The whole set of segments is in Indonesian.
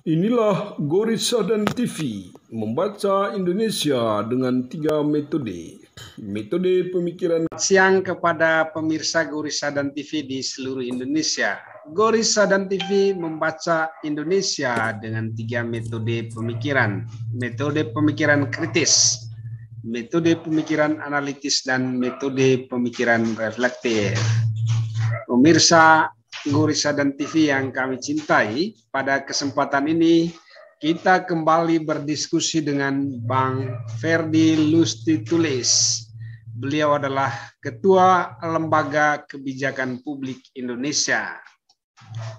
Inilah Gorissa dan TV, membaca Indonesia dengan 3 metode. Metode pemikiran. Siang kepada pemirsa Gorissa dan TV di seluruh Indonesia. Gorissa dan TV membaca Indonesia dengan 3 metode pemikiran. Metode pemikiran kritis, metode pemikiran analitis, dan metode pemikiran reflektif. Pemirsa Gorissa dan TV yang kami cintai, pada kesempatan ini kita kembali berdiskusi dengan Bang Ferdi Lustitulis. Beliau adalah Ketua Lembaga Kebijakan Publik Indonesia.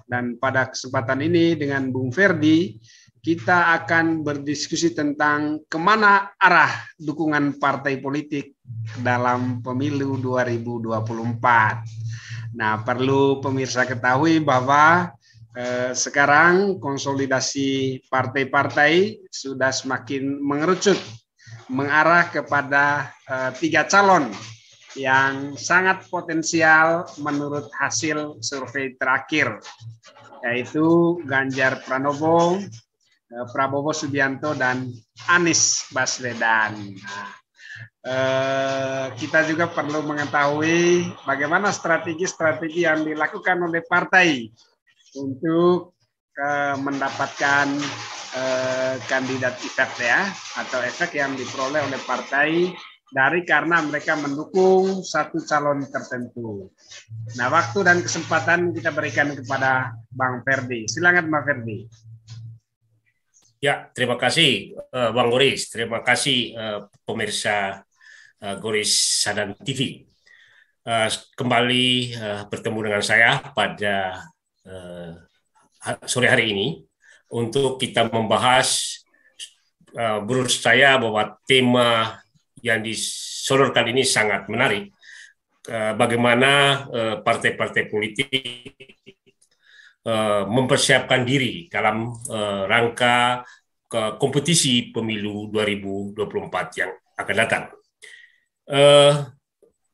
Dan pada kesempatan ini dengan Bung Ferdi, kita akan berdiskusi tentang kemana arah dukungan partai politik dalam pemilu 2024. Nah, perlu pemirsa ketahui bahwa sekarang konsolidasi partai-partai sudah semakin mengerucut, mengarah kepada 3 calon yang sangat potensial menurut hasil survei terakhir, yaitu Ganjar Pranowo, Prabowo Subianto, dan Anies Baswedan. Nah, kita juga perlu mengetahui bagaimana strategi-strategi yang dilakukan oleh partai untuk mendapatkan kandidat efek atau efek yang diperoleh oleh partai dari karena mereka mendukung satu calon tertentu. Nah, waktu dan kesempatan kita berikan kepada Bang Ferdi. Silakan Bang Ferdi. Ya, terima kasih Bang Goris, terima kasih pemirsa Gorissa dan TV. Kembali bertemu dengan saya pada sore hari ini untuk kita membahas, menurut saya bahwa tema yang disodorkan ini sangat menarik. Bagaimana partai-partai politik mempersiapkan diri dalam rangka kompetisi pemilu 2024 yang akan datang.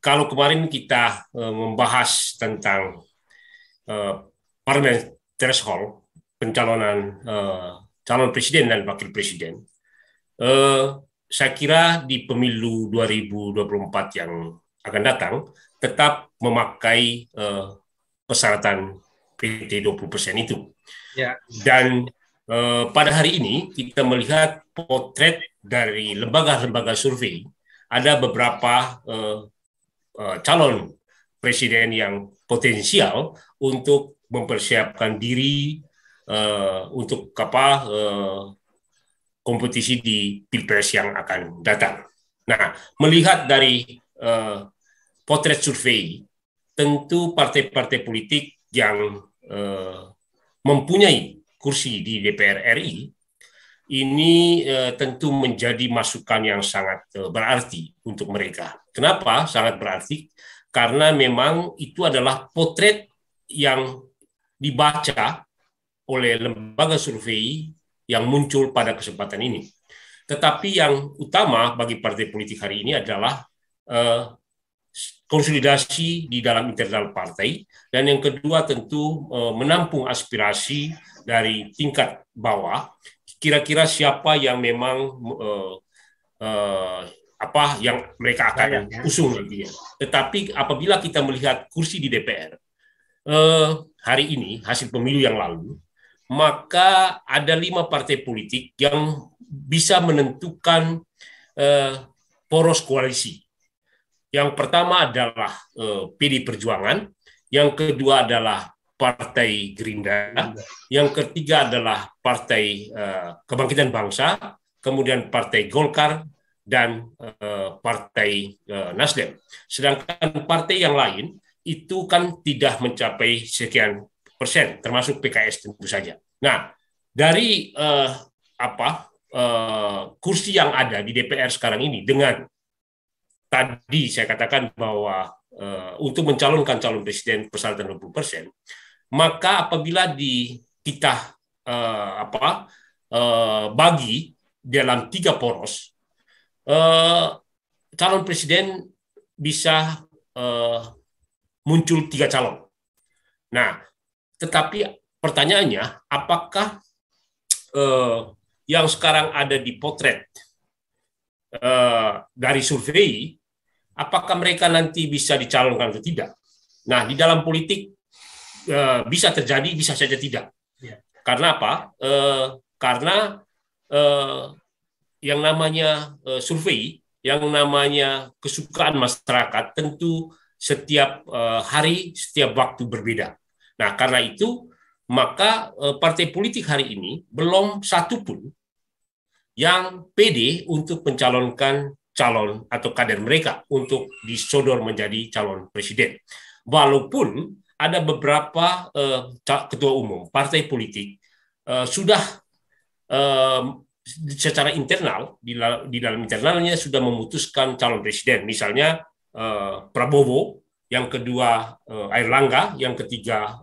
Kalau kemarin kita membahas tentang parliament threshold, pencalonan calon presiden dan wakil presiden, saya kira di pemilu 2024 yang akan datang tetap memakai persyaratan PT 20% itu. Ya. Dan pada hari ini kita melihat potret dari lembaga-lembaga survei. Ada beberapa calon presiden yang potensial untuk mempersiapkan diri untuk kompetisi di Pilpres yang akan datang. Nah, melihat dari potret survei, tentu partai-partai politik yang mempunyai kursi di DPR RI ini tentu menjadi masukan yang sangat berarti untuk mereka. Kenapa sangat berarti? Karena memang itu adalah potret yang dibaca oleh lembaga survei yang muncul pada kesempatan ini. Tetapi yang utama bagi partai politik hari ini adalah konsolidasi di dalam internal partai, dan yang kedua tentu menampung aspirasi dari tingkat bawah. Kira-kira siapa yang memang yang mereka akan usung nantinya. Tetapi apabila kita melihat kursi di DPR hari ini, hasil pemilu yang lalu, maka ada 5 partai politik yang bisa menentukan poros koalisi. Yang pertama adalah PD Perjuangan, yang kedua adalah Partai Gerindra, yang ketiga adalah Partai Kebangkitan Bangsa, kemudian Partai Golkar, dan Partai Nasdem. Sedangkan partai yang lain itu kan tidak mencapai sekian persen, termasuk PKS tentu saja. Nah, dari kursi yang ada di DPR sekarang ini, dengan tadi saya katakan bahwa untuk mencalonkan calon presiden persyaratan 20%, maka apabila kita bagi dalam 3 poros, calon presiden bisa muncul 3 calon. Nah, tetapi pertanyaannya, apakah yang sekarang ada di potret dari survei, apakah mereka nanti bisa dicalonkan atau tidak? Nah, di dalam politik bisa terjadi, bisa saja tidak. Ya. Karena apa? Karena yang namanya survei, yang namanya kesukaan masyarakat tentu setiap hari, setiap waktu berbeda. Nah, karena itu maka partai politik hari ini belum satu pun yang pede untuk mencalonkan calon atau kader mereka untuk disodor menjadi calon presiden. Walaupun ada beberapa ketua umum partai politik sudah secara internal di dalam internalnya sudah memutuskan calon presiden. Misalnya Prabowo, yang kedua Airlangga, yang ketiga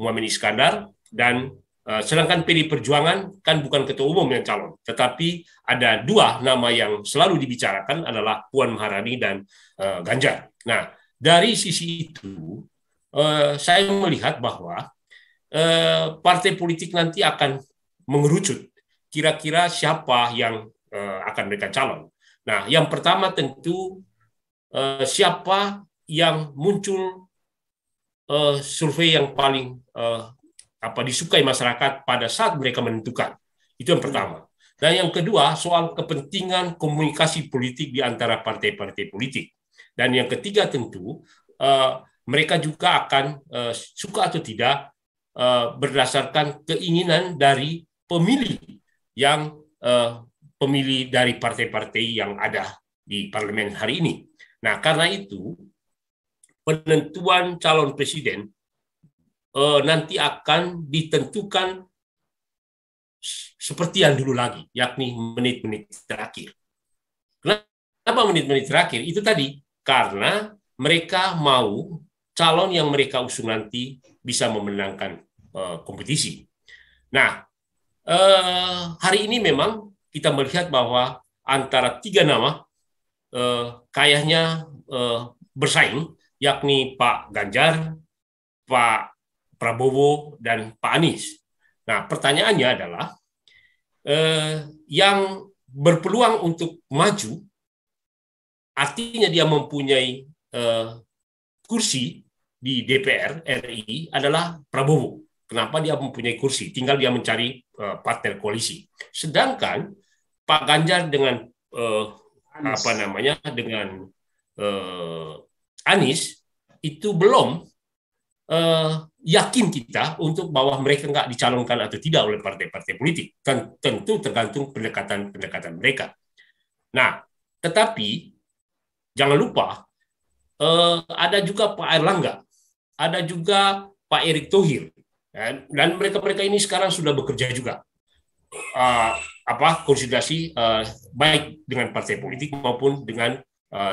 Muhammad Iskandar, dan sedangkan PD Perjuangan kan bukan ketua umum yang calon, tetapi ada dua nama yang selalu dibicarakan adalah Puan Maharani dan Ganjar. Nah, dari sisi itu saya melihat bahwa partai politik nanti akan mengerucut kira-kira siapa yang akan mereka calon. Nah, yang pertama tentu siapa yang muncul survei yang paling disukai masyarakat pada saat mereka menentukan. Itu yang pertama. Dan yang kedua, soal kepentingan komunikasi politik di antara partai-partai politik. Dan yang ketiga tentu, mereka juga akan suka atau tidak berdasarkan keinginan dari pemilih yang pemilih dari partai-partai yang ada di parlemen hari ini. Nah, karena itu, penentuan calon presiden nanti akan ditentukan seperti yang dulu lagi, yakni menit-menit terakhir. Kenapa menit-menit terakhir? Itu tadi, karena mereka mau calon yang mereka usung nanti bisa memenangkan kompetisi. Nah, hari ini memang kita melihat bahwa antara tiga nama kayaknya bersaing, yakni Pak Ganjar, Pak Prabowo, dan Pak Anies. Nah, pertanyaannya adalah yang berpeluang untuk maju, artinya dia mempunyai kursi di DPR RI adalah Prabowo. Kenapa dia mempunyai kursi? Tinggal dia mencari partner koalisi. Sedangkan Pak Ganjar dengan dengan Anies itu belum yakin kita untuk bahwa mereka nggak dicalonkan atau tidak oleh partai-partai politik. Tentu tergantung pendekatan mereka. Nah, tetapi jangan lupa ada juga Pak Airlangga, ada juga Pak Erick Thohir, dan mereka ini sekarang sudah bekerja juga konsolidasi baik dengan partai politik maupun dengan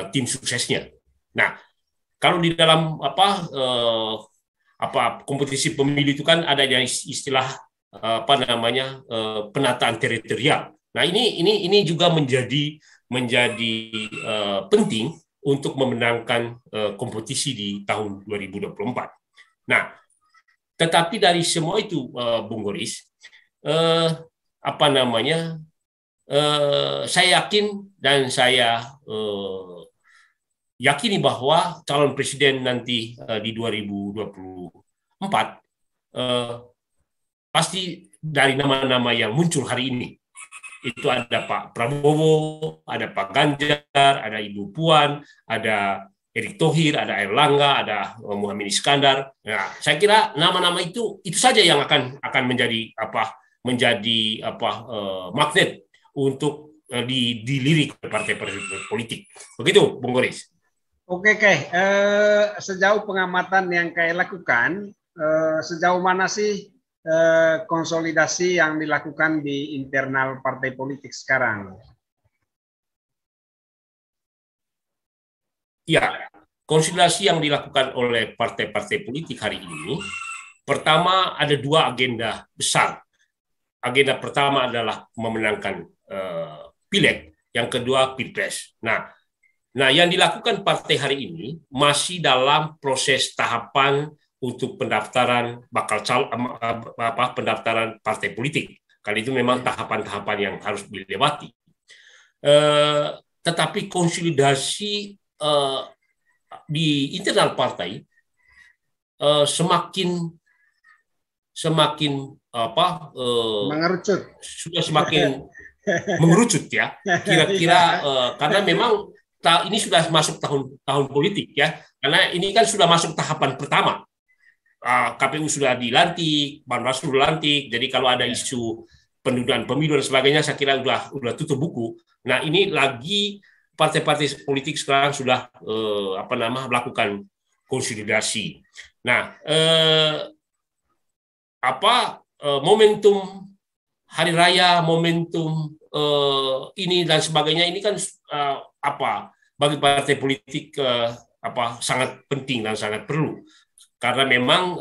tim suksesnya. Nah, kalau di dalam kompetisi pemilu itu kan ada yang istilah penataan teritorial. Nah, ini juga menjadi penting untuk memenangkan kompetisi di tahun 2024. Nah, tetapi dari semua itu, Bung Goris, saya yakin dan saya yakini bahwa calon presiden nanti di 2024 pasti dari nama-nama yang muncul hari ini. Itu ada Pak Prabowo, ada Pak Ganjar, ada Ibu Puan, ada Erick Thohir, ada Airlangga, ada Muhammad Iskandar. Nah, saya kira nama-nama itu saja yang akan menjadi magnet untuk dilirik partai-partai politik. Begitu, Bung Goris. Oke. Sejauh pengamatan yang lakukan, sejauh mana sih konsolidasi yang dilakukan di internal partai politik sekarang? Ya, konsolidasi yang dilakukan oleh partai-partai politik hari ini, pertama ada dua agenda besar. Agenda pertama adalah memenangkan pileg, yang kedua pilpres. Nah, yang dilakukan partai hari ini masih dalam proses tahapan untuk pendaftaran pendaftaran partai politik. Kali itu memang tahapan-tahapan yang harus dilewati. Tetapi konsolidasi di internal partai semakin mengerucut, sudah semakin mengerucut ya. Kira-kira karena memang ini sudah masuk tahun politik ya. Karena ini kan sudah masuk tahapan pertama. KPU sudah dilantik, Bawaslu dilantik. Jadi kalau ada isu penundaan pemilu dan sebagainya, saya kira udah tutup buku. Nah, ini lagi partai-partai politik sekarang sudah melakukan konsolidasi. Nah, momentum hari raya, momentum ini dan sebagainya ini kan bagi partai politik sangat penting dan sangat perlu. Karena memang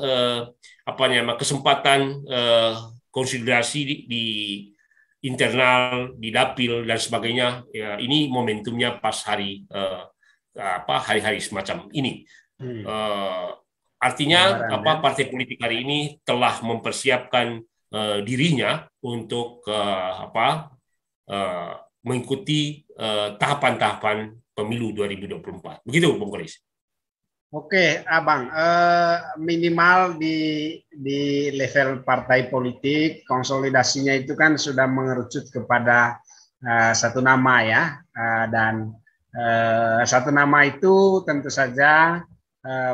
kesempatan konsolidasi di internal, di dapil dan sebagainya, ya, ini momentumnya pas hari-hari semacam ini. Artinya partai politik hari ini telah mempersiapkan dirinya untuk mengikuti tahapan-tahapan pemilu 2024. Begitu, Bung Koris. Oke, Abang, minimal di level partai politik konsolidasinya itu kan sudah mengerucut kepada satu nama ya, dan satu nama itu tentu saja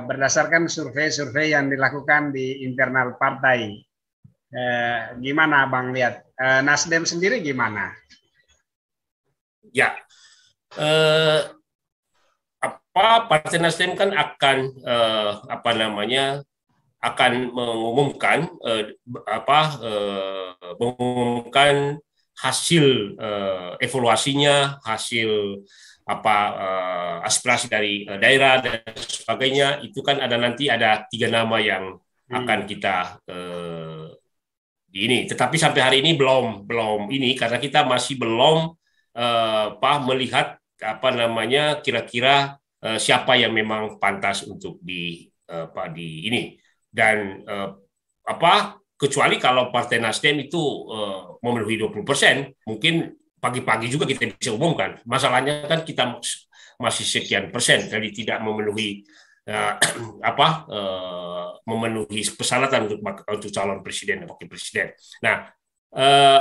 berdasarkan survei-survei yang dilakukan di internal partai. Gimana Abang lihat? Nasdem sendiri gimana? Ya. Partai Nasdem kan akan mengumumkan hasil evaluasinya, hasil aspirasi dari daerah dan sebagainya. Itu kan nanti ada 3 nama yang akan kita ini. Tetapi sampai hari ini belum ini karena kita masih belum melihat kira-kira siapa yang memang pantas untuk di ini. Dan kecuali kalau Partai Nasdem itu memenuhi 20%, mungkin pagi-pagi juga kita bisa umumkan. Masalahnya kan kita masih sekian persen, jadi tidak memenuhi memenuhi persyaratan untuk calon presiden dan wakil presiden. Nah,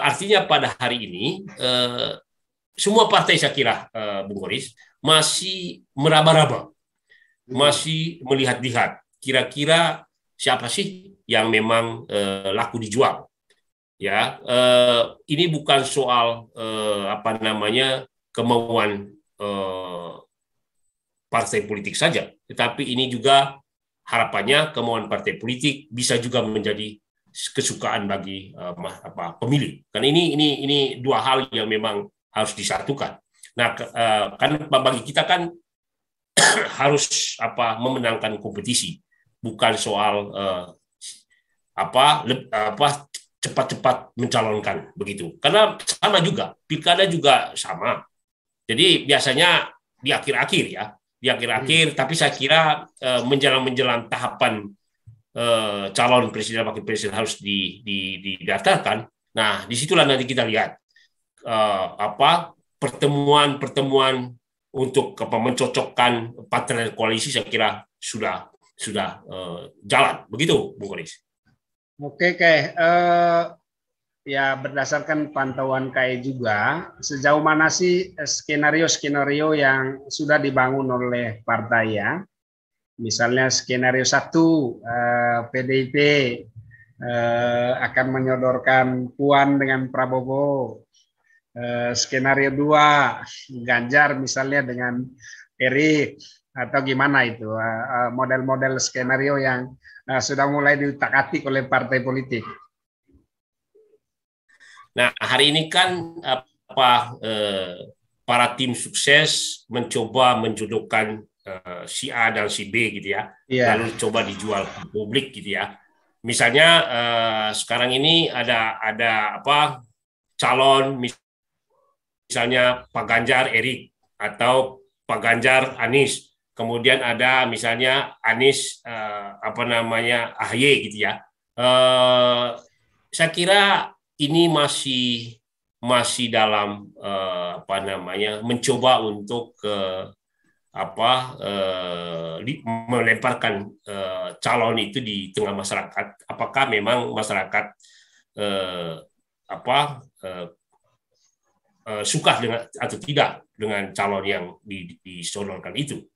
artinya pada hari ini semua partai saya kira, Bung Koris, masih meraba-raba, masih melihat-lihat kira-kira siapa sih yang memang laku dijual. Ya, ini bukan soal kemauan partai politik saja, tetapi ini juga harapannya kemauan partai politik bisa juga menjadi kesukaan bagi pemilih. Karena ini 2 hal yang memang harus disatukan. Nah, kan bagi kita kan harus memenangkan kompetisi, bukan soal cepat-cepat mencalonkan begitu. Karena sama juga, pilkada juga sama. Jadi biasanya di akhir-akhir ya, tapi saya kira menjelang tahapan calon presiden wakil presiden harus didaftarkan. Nah, disitulah nanti kita lihat pertemuan untuk mencocokkan partner koalisi, saya kira sudah jalan begitu, Bung Koris. Oke, ya berdasarkan pantauan KAI juga, sejauh mana sih skenario-skenario yang sudah dibangun oleh partai ya? Misalnya skenario 1, PDIP akan menyodorkan Puan dengan Prabowo. Skenario 2, Ganjar misalnya dengan Erik, atau gimana itu model-model skenario yang sudah mulai diutak-atik oleh partai politik. Nah, hari ini kan para tim sukses mencoba menjodohkan si A dan si B gitu ya, lalu coba dijual ke publik gitu ya. Misalnya sekarang ini ada calon misalnya Pak Ganjar Erik atau Pak Ganjar Anies, kemudian ada misalnya Anies AHY gitu ya. Saya kira ini masih dalam mencoba untuk melemparkan calon itu di tengah masyarakat. Apakah memang masyarakat suka dengan atau tidak dengan calon yang disodorkan itu.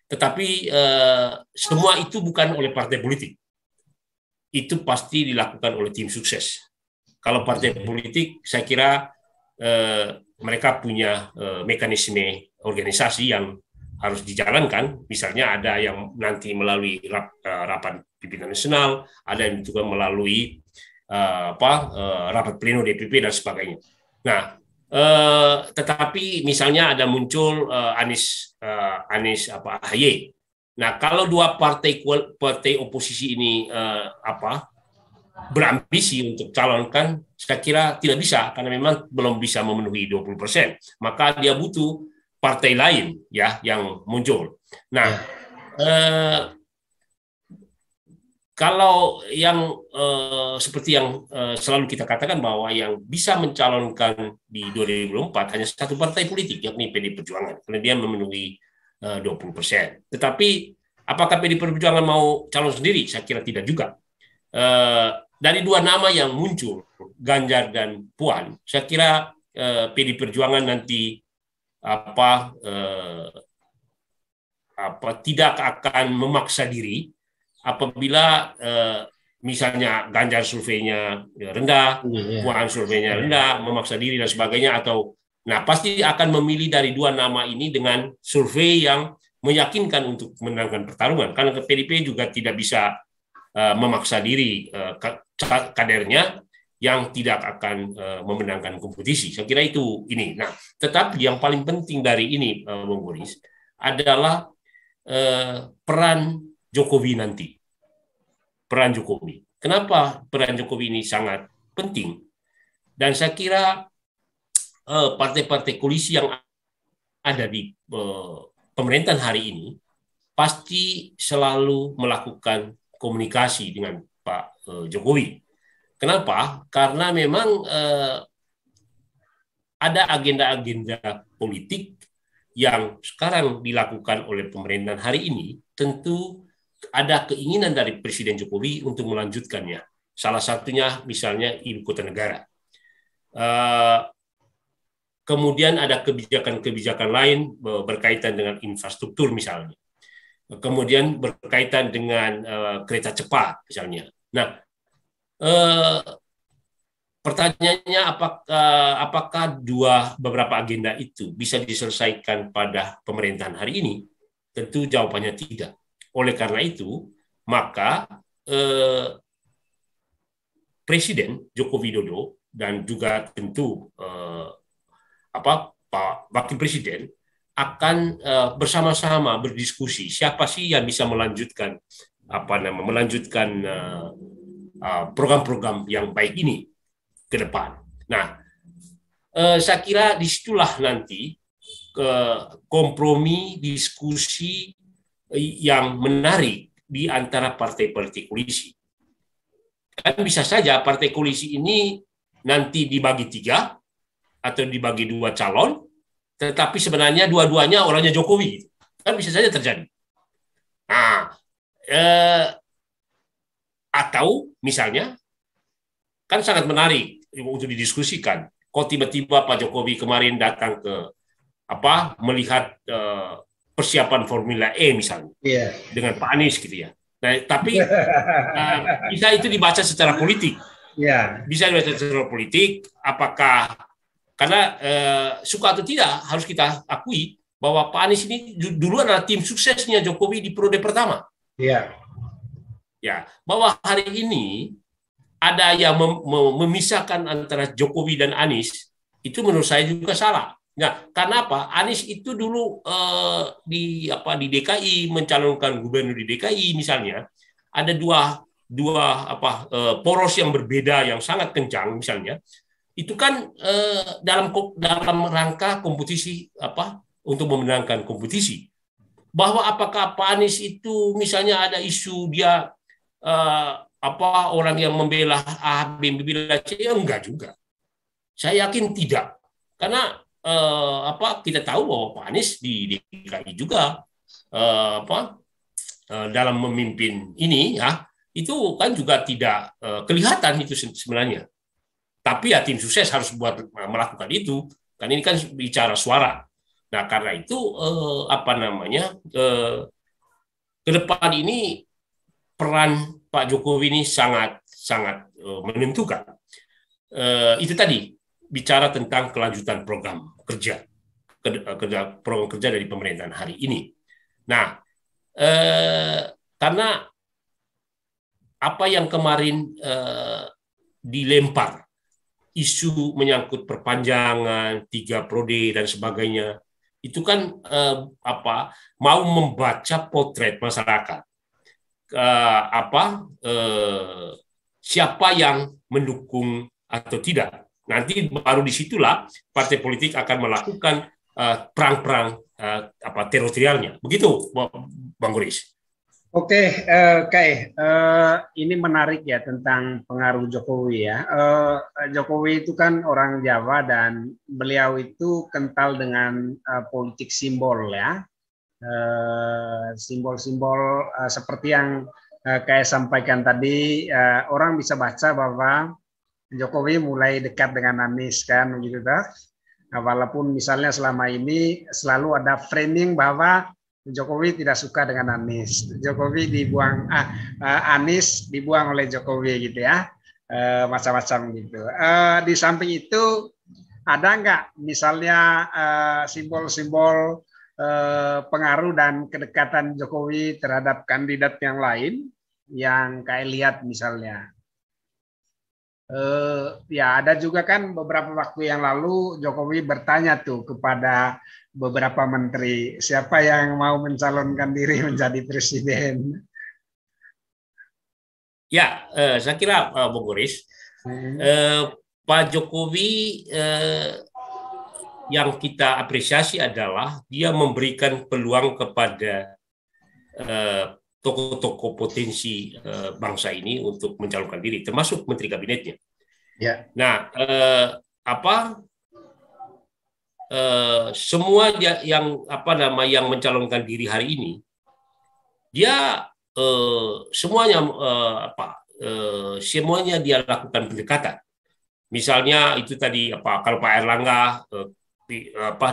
Tetapi semua itu bukan oleh partai politik. Itu pasti dilakukan oleh tim sukses. Kalau partai politik, saya kira mereka punya mekanisme organisasi yang harus dijalankan. Misalnya ada yang nanti melalui rapat pimpinan nasional, ada yang juga melalui rapat pleno DPP dan sebagainya. Nah, tetapi misalnya ada muncul Anies AHY. Nah, kalau dua partai oposisi ini berambisi untuk calonkan, saya kira tidak bisa karena memang belum bisa memenuhi 20%. Maka dia butuh partai lain ya yang muncul. Nah, kalau yang seperti yang selalu kita katakan bahwa yang bisa mencalonkan di 2024 hanya satu partai politik, yakni PDI Perjuangan, karena dia memenuhi 20%. Tetapi apakah PDI Perjuangan mau calon sendiri? Saya kira tidak juga. Dari dua nama yang muncul, Ganjar dan Puan, saya kira PDI Perjuangan nanti tidak akan memaksa diri apabila misalnya Ganjar surveinya rendah, Puan surveinya rendah, memaksa diri dan sebagainya, atau pasti akan memilih dari dua nama ini dengan survei yang meyakinkan untuk menangkan pertarungan. Karena PDIP juga tidak bisa memaksa diri kadernya yang tidak akan memenangkan kompetisi. Saya kira itu ini. Nah, tetapi yang paling penting dari ini, Bung Boris, adalah peran Jokowi nanti. Peran Jokowi. Kenapa peran Jokowi ini sangat penting? Dan saya kira partai-partai koalisi yang ada di pemerintahan hari ini pasti selalu melakukan komunikasi dengan Pak Jokowi. Kenapa? Karena memang ada agenda-agenda politik yang sekarang dilakukan oleh pemerintahan hari ini, tentu ada keinginan dari Presiden Jokowi untuk melanjutkannya. Salah satunya misalnya ibu kota negara. Kemudian ada kebijakan-kebijakan lain berkaitan dengan infrastruktur misalnya. Kemudian berkaitan dengan kereta cepat misalnya. Nah, pertanyaannya apakah beberapa agenda itu bisa diselesaikan pada pemerintahan hari ini? Tentu jawabannya tidak. Oleh karena itu, maka Presiden Joko Widodo dan juga tentu Pak Wakil Presiden akan bersama-sama berdiskusi siapa sih yang bisa melanjutkan program-program yang baik ini ke depan. Nah, saya kira disitulah nanti kompromi diskusi yang menarik di antara partai-partai koalisi. Kan bisa saja partai koalisi ini nanti dibagi 3 atau dibagi 2 calon, tetapi sebenarnya dua-duanya orangnya Jokowi. Kan bisa saja terjadi. Nah, atau misalnya, kan sangat menarik untuk didiskusikan. Kok tiba-tiba Pak Jokowi kemarin datang ke melihat persiapan Formula E misalnya, dengan Pak Anies gitu ya. Nah, tapi bisa itu dibaca secara politik. Bisa dibaca secara politik. Apakah karena suka atau tidak harus kita akui bahwa Pak Anies ini dulu adalah tim suksesnya Jokowi di periode pertama. Ya, bahwa hari ini ada yang memisahkan antara Jokowi dan Anies, itu menurut saya juga salah. Nah, karena apa? Anies itu dulu di DKI mencalonkan gubernur di DKI misalnya, ada dua poros yang berbeda yang sangat kencang misalnya. Itu kan dalam rangka kompetisi untuk memenangkan kompetisi. bahwa apakah Pak Anies itu misalnya ada isu dia orang yang membela A, B, membela C, ya enggak juga. Saya yakin tidak, karena kita tahu bahwa Pak Anies di DKI juga dalam memimpin ini ya itu kan juga tidak kelihatan itu sebenarnya. Tapi ya tim sukses harus melakukan itu, kan ini kan bicara suara. Nah karena itu ke depan ini peran Pak Jokowi ini sangat sangat menentukan. Itu tadi bicara tentang kelanjutan program kerja dari pemerintahan hari ini. Nah karena apa yang kemarin dilempar isu menyangkut perpanjangan 3 periode dan sebagainya itu kan mau membaca potret masyarakat siapa yang mendukung atau tidak. Nanti baru disitulah partai politik akan melakukan perang-perang teritorialnya. Begitu, Bang Goris. Oke, ini menarik ya tentang pengaruh Jokowi ya. Jokowi itu kan orang Jawa dan beliau itu kental dengan politik simbol ya. Simbol-simbol seperti yang kayak sampaikan tadi, orang bisa baca bahwa Jokowi mulai dekat dengan Anies kan, gitu dah. Walaupun misalnya selama ini selalu ada framing bahwa Jokowi tidak suka dengan Anies. Jokowi dibuang, Anies dibuang oleh Jokowi gitu ya, macam-macam gitu. Di samping itu ada nggak misalnya simbol-simbol pengaruh dan kedekatan Jokowi terhadap kandidat yang lain yang kayak lihat misalnya? Ya ada juga kan beberapa waktu yang lalu Jokowi bertanya tuh kepada beberapa menteri, siapa yang mau mencalonkan diri menjadi presiden? Ya, saya kira Bung Goris, Pak Jokowi yang kita apresiasi adalah dia memberikan peluang kepada tokoh-tokoh potensi bangsa ini untuk mencalonkan diri, termasuk menteri kabinetnya. Ya. Nah, semua yang mencalonkan diri hari ini, dia semuanya dia lakukan pendekatan. Misalnya itu tadi kalau Pak Erlangga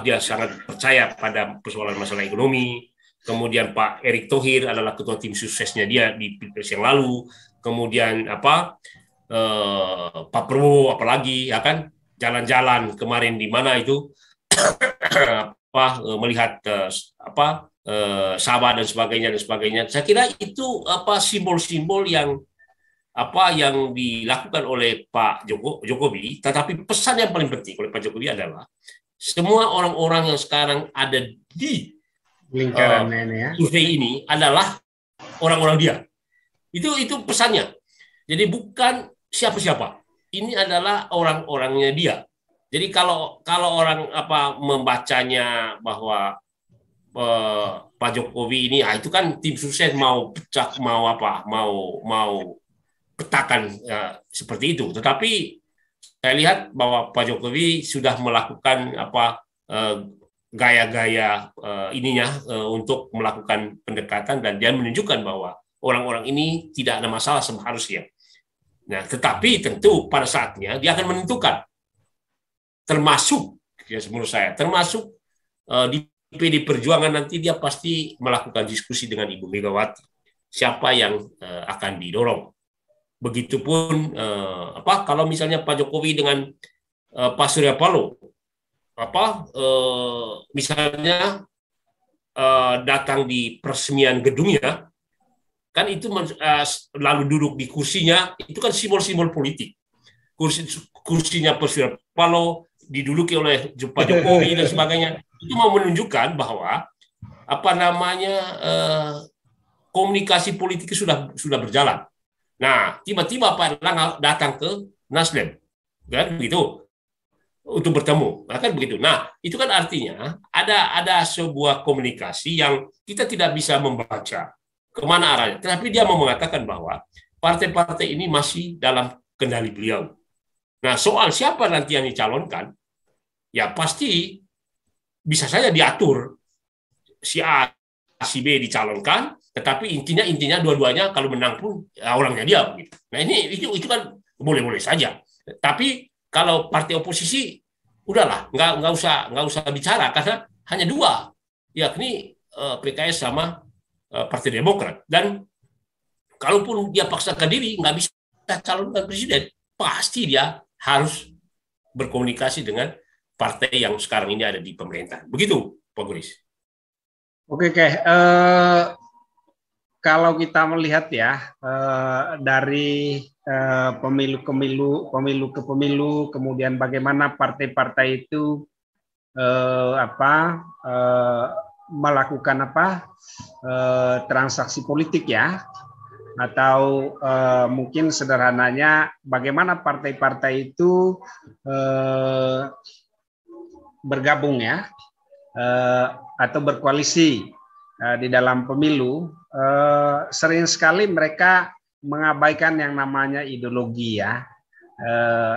dia sangat percaya pada persoalan masalah ekonomi. Kemudian Pak Erick Thohir adalah ketua tim suksesnya dia di Pilpres yang lalu. Kemudian Pak Prabowo apalagi ya kan jalan-jalan kemarin di mana itu melihat Sabah dan sebagainya. Saya kira itu simbol-simbol yang dilakukan oleh Pak Jokowi. Tetapi pesan yang paling penting oleh Pak Jokowi adalah semua orang-orang yang sekarang ada di lingkaran ini adalah orang-orang dia. Itu pesannya. Jadi bukan siapa-siapa. Ini adalah orang-orangnya dia. Jadi kalau orang membacanya bahwa Pak Jokowi ini itu kan tim sukses mau pecah mau petakan seperti itu. Tetapi saya lihat bahwa Pak Jokowi sudah melakukan gaya-gaya untuk melakukan pendekatan dan dia menunjukkan bahwa orang-orang ini tidak ada masalah seharusnya. Nah, tetapi tentu pada saatnya dia akan menentukan, termasuk menurut saya, di PD Perjuangan nanti dia pasti melakukan diskusi dengan Ibu Megawati siapa yang akan didorong. Begitupun kalau misalnya Pak Jokowi dengan Pak Surya Paloh misalnya datang di peresmian gedungnya, kan itu lalu duduk di kursinya, itu kan simbol-simbol politik. Kursinya Pak Surya Paloh diduduki oleh Pak Jokowi dan sebagainya. Itu mau menunjukkan bahwa komunikasi politik sudah berjalan. Nah, tiba-tiba Pak Erlangga datang ke Nasdem, kan begitu. untuk bertemu, nah, kan begitu. Nah, itu kan artinya ada sebuah komunikasi yang kita tidak bisa membaca kemana arahnya. Tetapi dia mau mengatakan bahwa partai-partai ini masih dalam kendali beliau. Nah, soal siapa nanti yang dicalonkan, ya pasti bisa saja diatur si A, si B dicalonkan, tetapi intinya dua-duanya kalau menang pun ya, orangnya dia. Gitu. Nah ini itu kan boleh-boleh saja. Tapi kalau partai oposisi, udahlah nggak usah bicara karena hanya dua, yakni PKS sama Partai Demokrat. Dan kalaupun dia paksakan diri nggak bisa calonkan presiden, pasti dia harus berkomunikasi dengan partai yang sekarang ini ada di pemerintah. Begitu, Pak Guris. Oke. Kalau kita melihat ya dari pemilu ke pemilu, kemudian bagaimana partai-partai itu melakukan transaksi politik ya, atau mungkin sederhananya bagaimana partai-partai itu bergabung ya atau berkoalisi di dalam pemilu, sering sekali mereka mengabaikan yang namanya ideologi ya.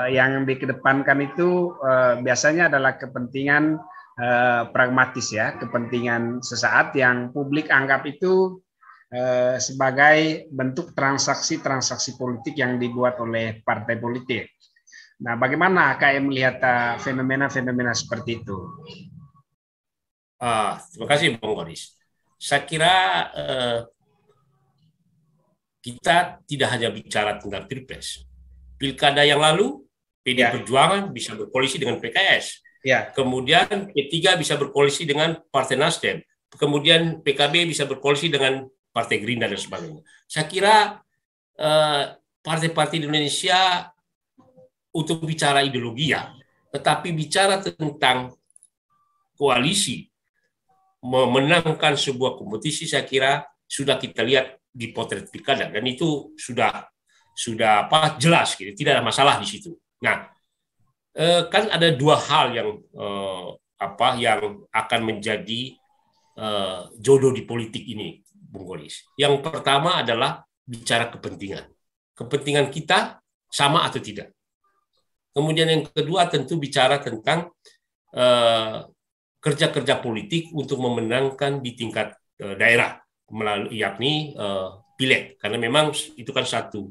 Yang dikedepankan itu biasanya adalah kepentingan pragmatis ya, kepentingan sesaat yang publik anggap itu sebagai bentuk transaksi politik yang dibuat oleh partai politik. Nah, bagaimana KM melihat fenomena-fenomena seperti itu? Terima kasih, Bung Boris. Saya kira kita tidak hanya bicara tentang Pilpres. Pilkada yang lalu, PD Perjuangan bisa berkoalisi dengan PKS. Ya. Kemudian P3 bisa berkoalisi dengan Partai Nasdem. Kemudian PKB bisa berkoalisi dengan Partai Gerindra dan sebagainya. Saya kira partai-partai di Indonesia untuk bicara ideologi ya, tetapi bicara tentang koalisi, memenangkan sebuah kompetisi, saya kira sudah kita lihat di potret pilkada dan itu sudah jelas gitu, tidak ada masalah di situ. Nah, kan ada dua hal yang yang akan menjadi jodoh di politik ini, Bung Goris. Yang pertama adalah bicara kepentingan kita sama atau tidak. Kemudian yang kedua tentu bicara tentang kerja-kerja politik untuk memenangkan di tingkat daerah, melalui yakni pileg, karena memang itu kan satu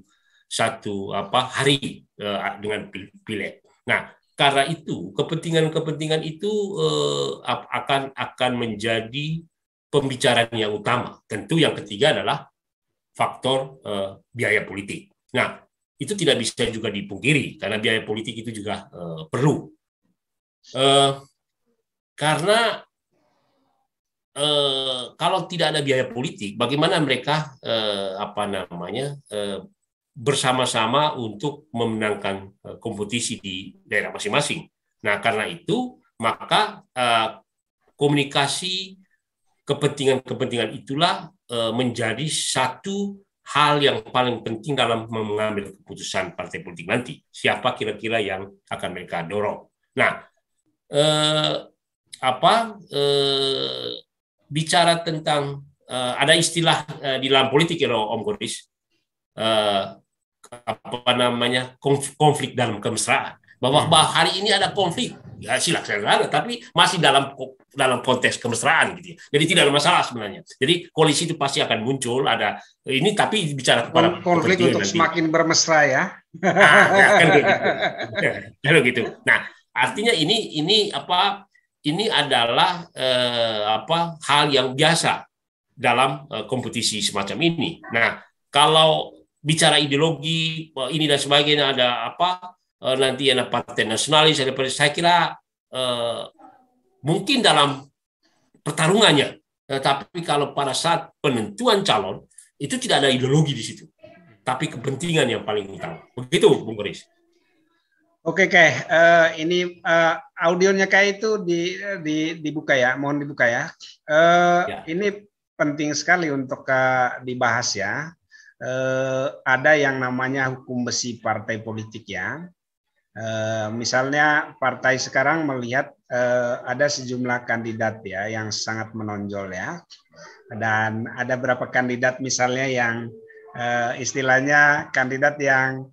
hari dengan pileg. Nah, karena itu kepentingan itu akan menjadi pembicaraan yang utama. Tentu yang ketiga adalah faktor biaya politik. Nah, itu tidak bisa juga dipungkiri karena biaya politik itu juga perlu. Karena kalau tidak ada biaya politik, bagaimana mereka bersama-sama untuk memenangkan kompetisi di daerah masing-masing. Nah, karena itu maka komunikasi kepentingan itulah menjadi satu hal yang paling penting dalam mengambil keputusan partai politik nanti. Siapa kira-kira yang akan mereka dorong. Nah, bicara tentang ada istilah di dalam politik ya Om Goris, konflik dalam kemesraan. Bahwa hari ini ada konflik, ya silakan, tapi masih dalam konteks kemesraan gitu. Jadi tidak ada masalah sebenarnya. Jadi koalisi itu pasti akan muncul, ada ini, tapi bicara kepada konflik untuk nanti semakin bermesra ya. Kan gitu. Nah, artinya ini adalah hal yang biasa dalam kompetisi semacam ini. Nah, kalau bicara ideologi ini dan sebagainya, ada nanti ada partai nasionalis, saya kira mungkin dalam pertarungannya, tapi kalau pada saat penentuan calon itu tidak ada ideologi di situ, tapi kepentingan yang paling utama. Begitu, Bung Boris. Oke, ini audionya itu dibuka ya, mohon dibuka ya. Ini penting sekali untuk dibahas ya. Ada yang namanya hukum besi partai politik ya. Misalnya partai sekarang melihat ada sejumlah kandidat ya yang sangat menonjol ya, dan ada beberapa kandidat misalnya yang istilahnya kandidat yang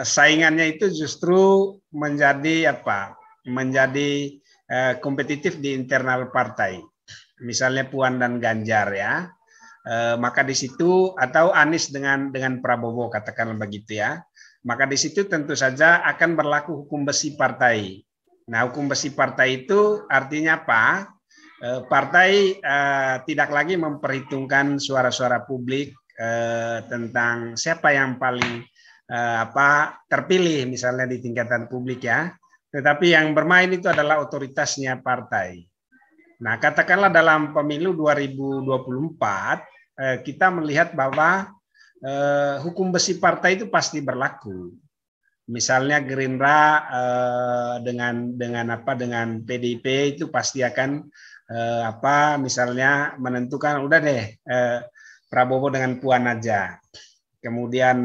saingannya itu justru menjadi menjadi kompetitif di internal partai. Misalnya Puan dan Ganjar ya, maka di situ atau Anies dengan Prabowo katakanlah begitu ya. Maka di situ tentu saja akan berlaku hukum besi partai. Nah, hukum besi partai itu artinya apa? Partai tidak lagi memperhitungkan suara-suara publik tentang siapa yang paling terpilih misalnya di tingkatan publik ya. Tetapi yang bermain itu adalah otoritasnya partai. Nah, katakanlah dalam pemilu 2024 kita melihat bahwa hukum besi partai itu pasti berlaku. Misalnya Gerindra dengan PDIP itu pasti akan misalnya menentukan udah deh Prabowo dengan Puan aja. Kemudian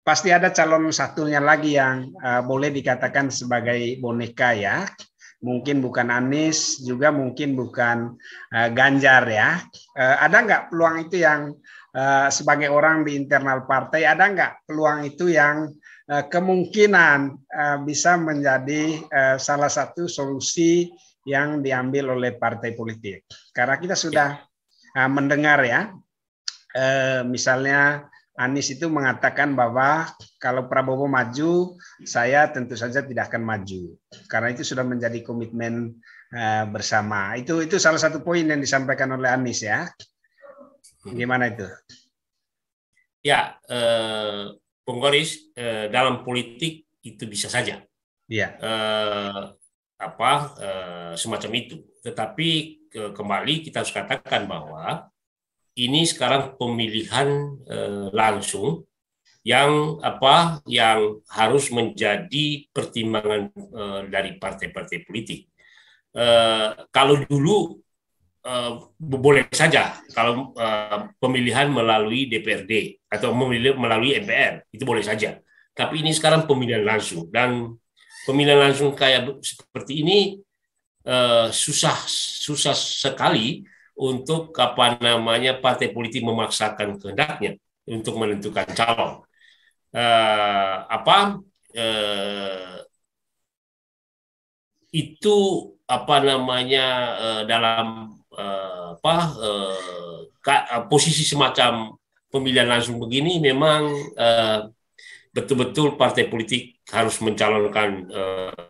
pasti ada calon satunya lagi yang boleh dikatakan sebagai boneka ya. Mungkin bukan Anies, juga mungkin bukan Ganjar ya. Ada nggak peluang itu yang sebagai orang di internal partai, ada nggak peluang itu yang kemungkinan bisa menjadi salah satu solusi yang diambil oleh partai politik? Karena kita sudah mendengar ya, misalnya Anies itu mengatakan bahwa kalau Prabowo maju, saya tentu saja tidak akan maju. Karena itu sudah menjadi komitmen bersama. Itu salah satu poin yang disampaikan oleh Anies ya. Gimana itu? Ya, Bung Goris, dalam politik itu bisa saja. Ya. Semacam itu. Tetapi kembali kita harus katakan bahwa ini sekarang pemilihan langsung yang harus menjadi pertimbangan dari partai-partai politik. Kalau dulu boleh saja kalau pemilihan melalui DPRD atau melalui MPR itu boleh saja. Tapi ini sekarang pemilihan langsung, dan pemilihan langsung kayak seperti ini susah sekali untuk partai politik memaksakan kehendaknya untuk menentukan calon. Itu dalam posisi semacam pemilihan langsung begini memang betul-betul partai politik harus mencalonkan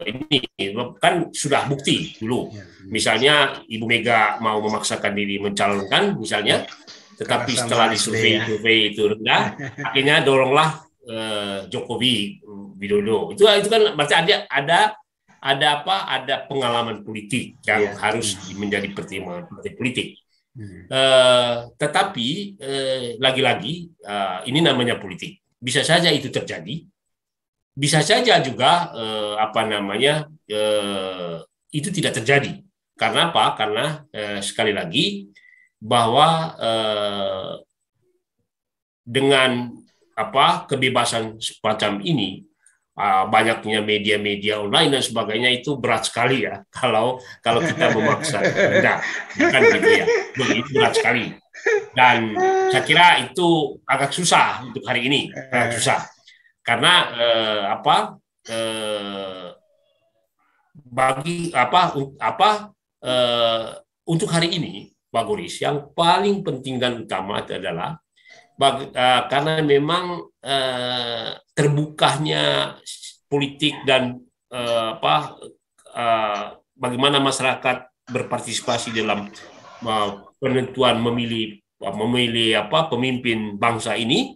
ini. Kan sudah bukti dulu. Misalnya Ibu Mega mau memaksakan diri mencalonkan misalnya, tetapi setelah disurvei itu rendah, akhirnya doronglah Jokowi Widodo. Itu kan berarti ada pengalaman politik yang harus menjadi pertimbangan partai politik. Tetapi lagi-lagi ini namanya politik. Bisa saja itu terjadi. Bisa saja juga itu tidak terjadi. Karena apa? Karena sekali lagi bahwa dengan kebebasan semacam ini, banyaknya media-media online dan sebagainya, itu berat sekali ya kalau kita memaksa. Nah, kan gitu ya. Itu berat sekali. Dan saya kira itu agak susah untuk hari ini, agak susah. Karena untuk hari ini, Pak Goris, yang paling penting dan utama adalah karena memang terbukanya politik dan bagaimana masyarakat berpartisipasi dalam penentuan memilih pemimpin bangsa ini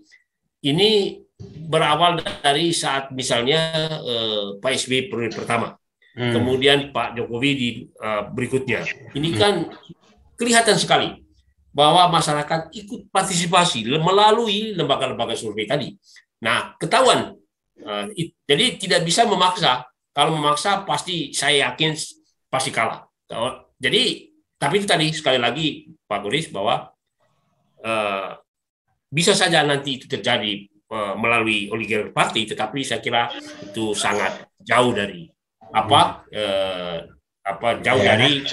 berawal dari saat misalnya Pak SBY periode pertama, kemudian Pak Jokowi di berikutnya. Ini kan kelihatan sekali bahwa masyarakat ikut partisipasi melalui lembaga-lembaga survei tadi. Nah, ketahuan. Jadi tidak bisa memaksa. Kalau memaksa pasti saya yakin pasti kalah. Jadi, tapi itu tadi sekali lagi Pak Goris bahwa bisa saja nanti itu terjadi melalui oligarki party, tetapi saya kira itu sangat jauh dari jauh dari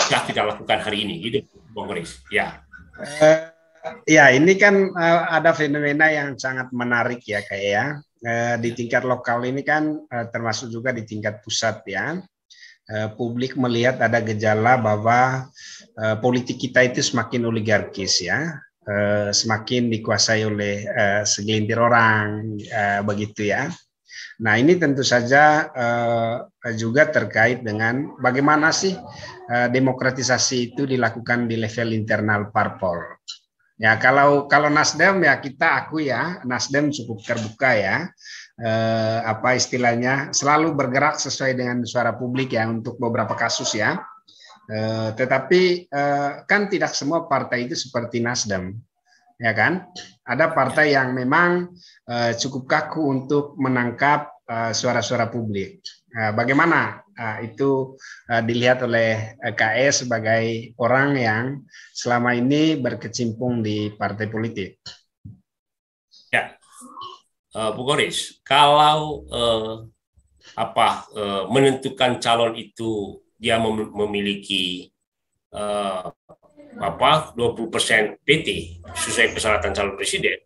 yang kita lakukan hari ini, gitu, Bung Boris. Ya. Ya, ini kan ada fenomena yang sangat menarik ya, kayak ya. Di tingkat lokal ini kan termasuk juga di tingkat pusat ya. Publik melihat ada gejala bahwa politik kita itu semakin oligarkis ya, semakin dikuasai oleh segelintir orang, begitu ya. Nah, ini tentu saja juga terkait dengan bagaimana sih demokratisasi itu dilakukan di level internal parpol. Ya, kalau Nasdem ya kita akui ya, Nasdem cukup terbuka ya. Apa istilahnya, selalu bergerak sesuai dengan suara publik ya untuk beberapa kasus ya. Tetapi kan tidak semua partai itu seperti Nasdem, ya kan? Ada partai yang memang cukup kaku untuk menangkap suara-suara publik. Bagaimana itu dilihat oleh KS sebagai orang yang selama ini berkecimpung di partai politik? Ya, Bu Goris, kalau menentukan calon itu dia memiliki 20% PT sesuai persyaratan calon presiden,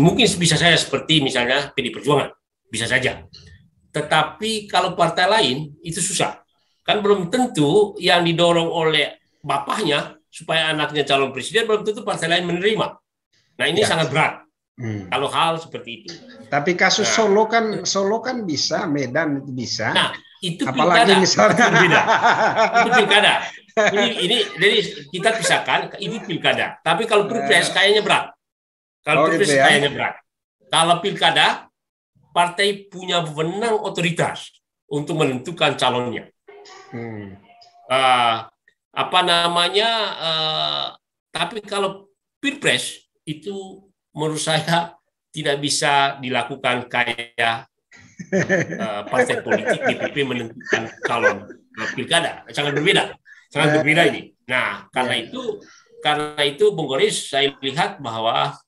mungkin bisa saja seperti misalnya PD Perjuangan, bisa saja. Tetapi kalau partai lain itu susah. Kan belum tentu yang didorong oleh bapaknya supaya anaknya calon presiden, belum tentu partai lain menerima. Nah, ini sangat berat kalau hal seperti itu. Tapi kasus Solo kan bisa, Medan itu bisa. Nah, itu apalagi pilkada. Misalnya itu berbeda. Itu pilkada. Ini jadi kita pisahkan, ini pilkada. Tapi kalau pilpres kayaknya berat. Kalau pilpres kayaknya berat. Kalau pilkada, partai punya wewenang otoritas untuk menentukan calonnya. Tapi kalau pilpres itu menurut saya tidak bisa dilakukan kayak partai politik DPP menentukan calon pilkada. Sangat berbeda ini. Nah, karena itu Bung Goris, saya lihat bahwa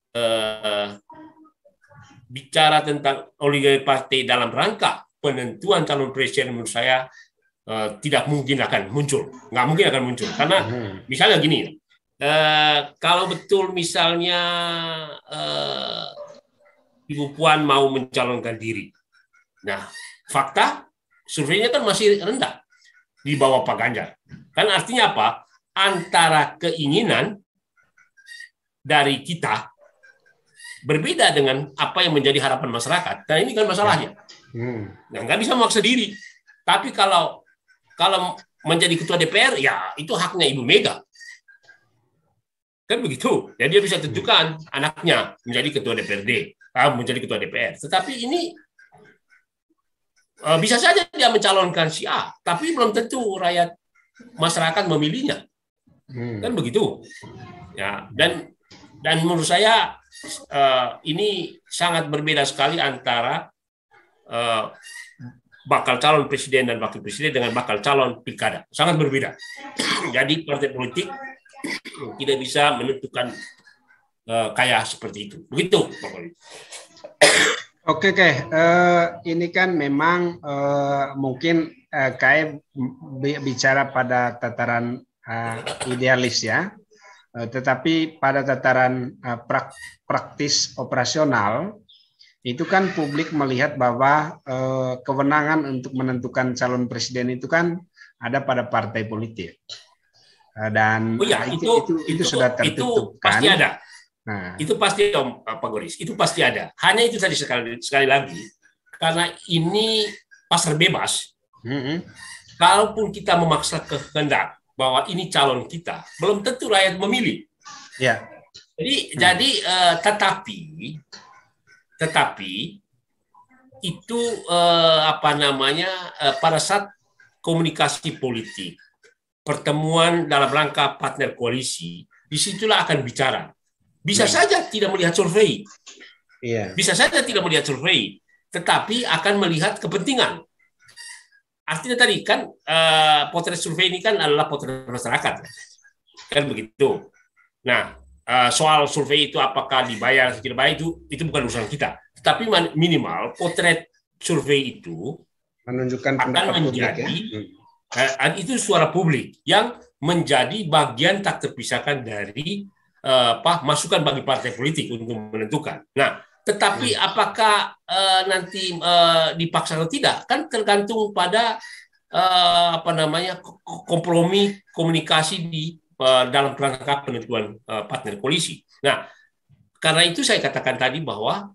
bicara tentang oligarki partai dalam rangka penentuan calon presiden menurut saya tidak mungkin akan muncul, nggak mungkin akan muncul, karena misalnya gini, kalau betul misalnya Ibu Puan mau mencalonkan diri, nah fakta surveinya kan masih rendah di bawah Pak Ganjar, kan artinya apa? Antara keinginan dari kita berbeda dengan apa yang menjadi harapan masyarakat. Dan ini kan masalahnya. Nah, nggak bisa memaksa diri. Tapi kalau menjadi ketua DPR, ya itu haknya Ibu Mega. Kan begitu. Jadi dia bisa tentukan anaknya menjadi ketua DPRD, menjadi ketua DPR. Tetapi ini bisa saja dia mencalonkan si A, tapi belum tentu rakyat masyarakat memilihnya. Kan begitu. Ya, dan menurut saya ini sangat berbeda sekali antara bakal calon presiden dan wakil presiden dengan bakal calon pilkada. Sangat berbeda. Jadi partai politik tidak bisa menentukan kayak seperti itu. Begitu, Pak Polri. Oke. Ini kan memang mungkin kayak bicara pada tataran idealis ya. Tetapi pada tataran praktis operasional itu kan publik melihat bahwa kewenangan untuk menentukan calon presiden itu kan ada pada partai politik, dan itu sudah tertutup, itu pasti kan? ada. Nah, itu pasti Pak Goris, itu pasti ada. Hanya itu tadi sekali lagi, karena ini pasar bebas. Kalaupun kita memaksa kehendak bahwa ini calon kita, belum tentu rakyat memilih. Ya. Tetapi itu pada saat komunikasi politik, pertemuan dalam rangka partner koalisi, disitulah akan bicara. Bisa saja tidak melihat survei, bisa saja tidak melihat survei, tetapi akan melihat kepentingan. Artinya tadi kan potret survei ini kan adalah potret masyarakat, kan begitu. Nah, soal survei itu apakah dibayar atau tidak bayar itu bukan urusan kita. Tapi minimal potret survei itu menunjukkan akan pendapat menjadi publik, ya? Itu suara publik yang menjadi bagian tak terpisahkan dari masukan bagi partai politik untuk menentukan. Nah, tetapi apakah nanti dipaksa atau tidak kan tergantung pada kompromi komunikasi di dalam kerangka penentuan partner koalisi. Nah, karena itu saya katakan tadi bahwa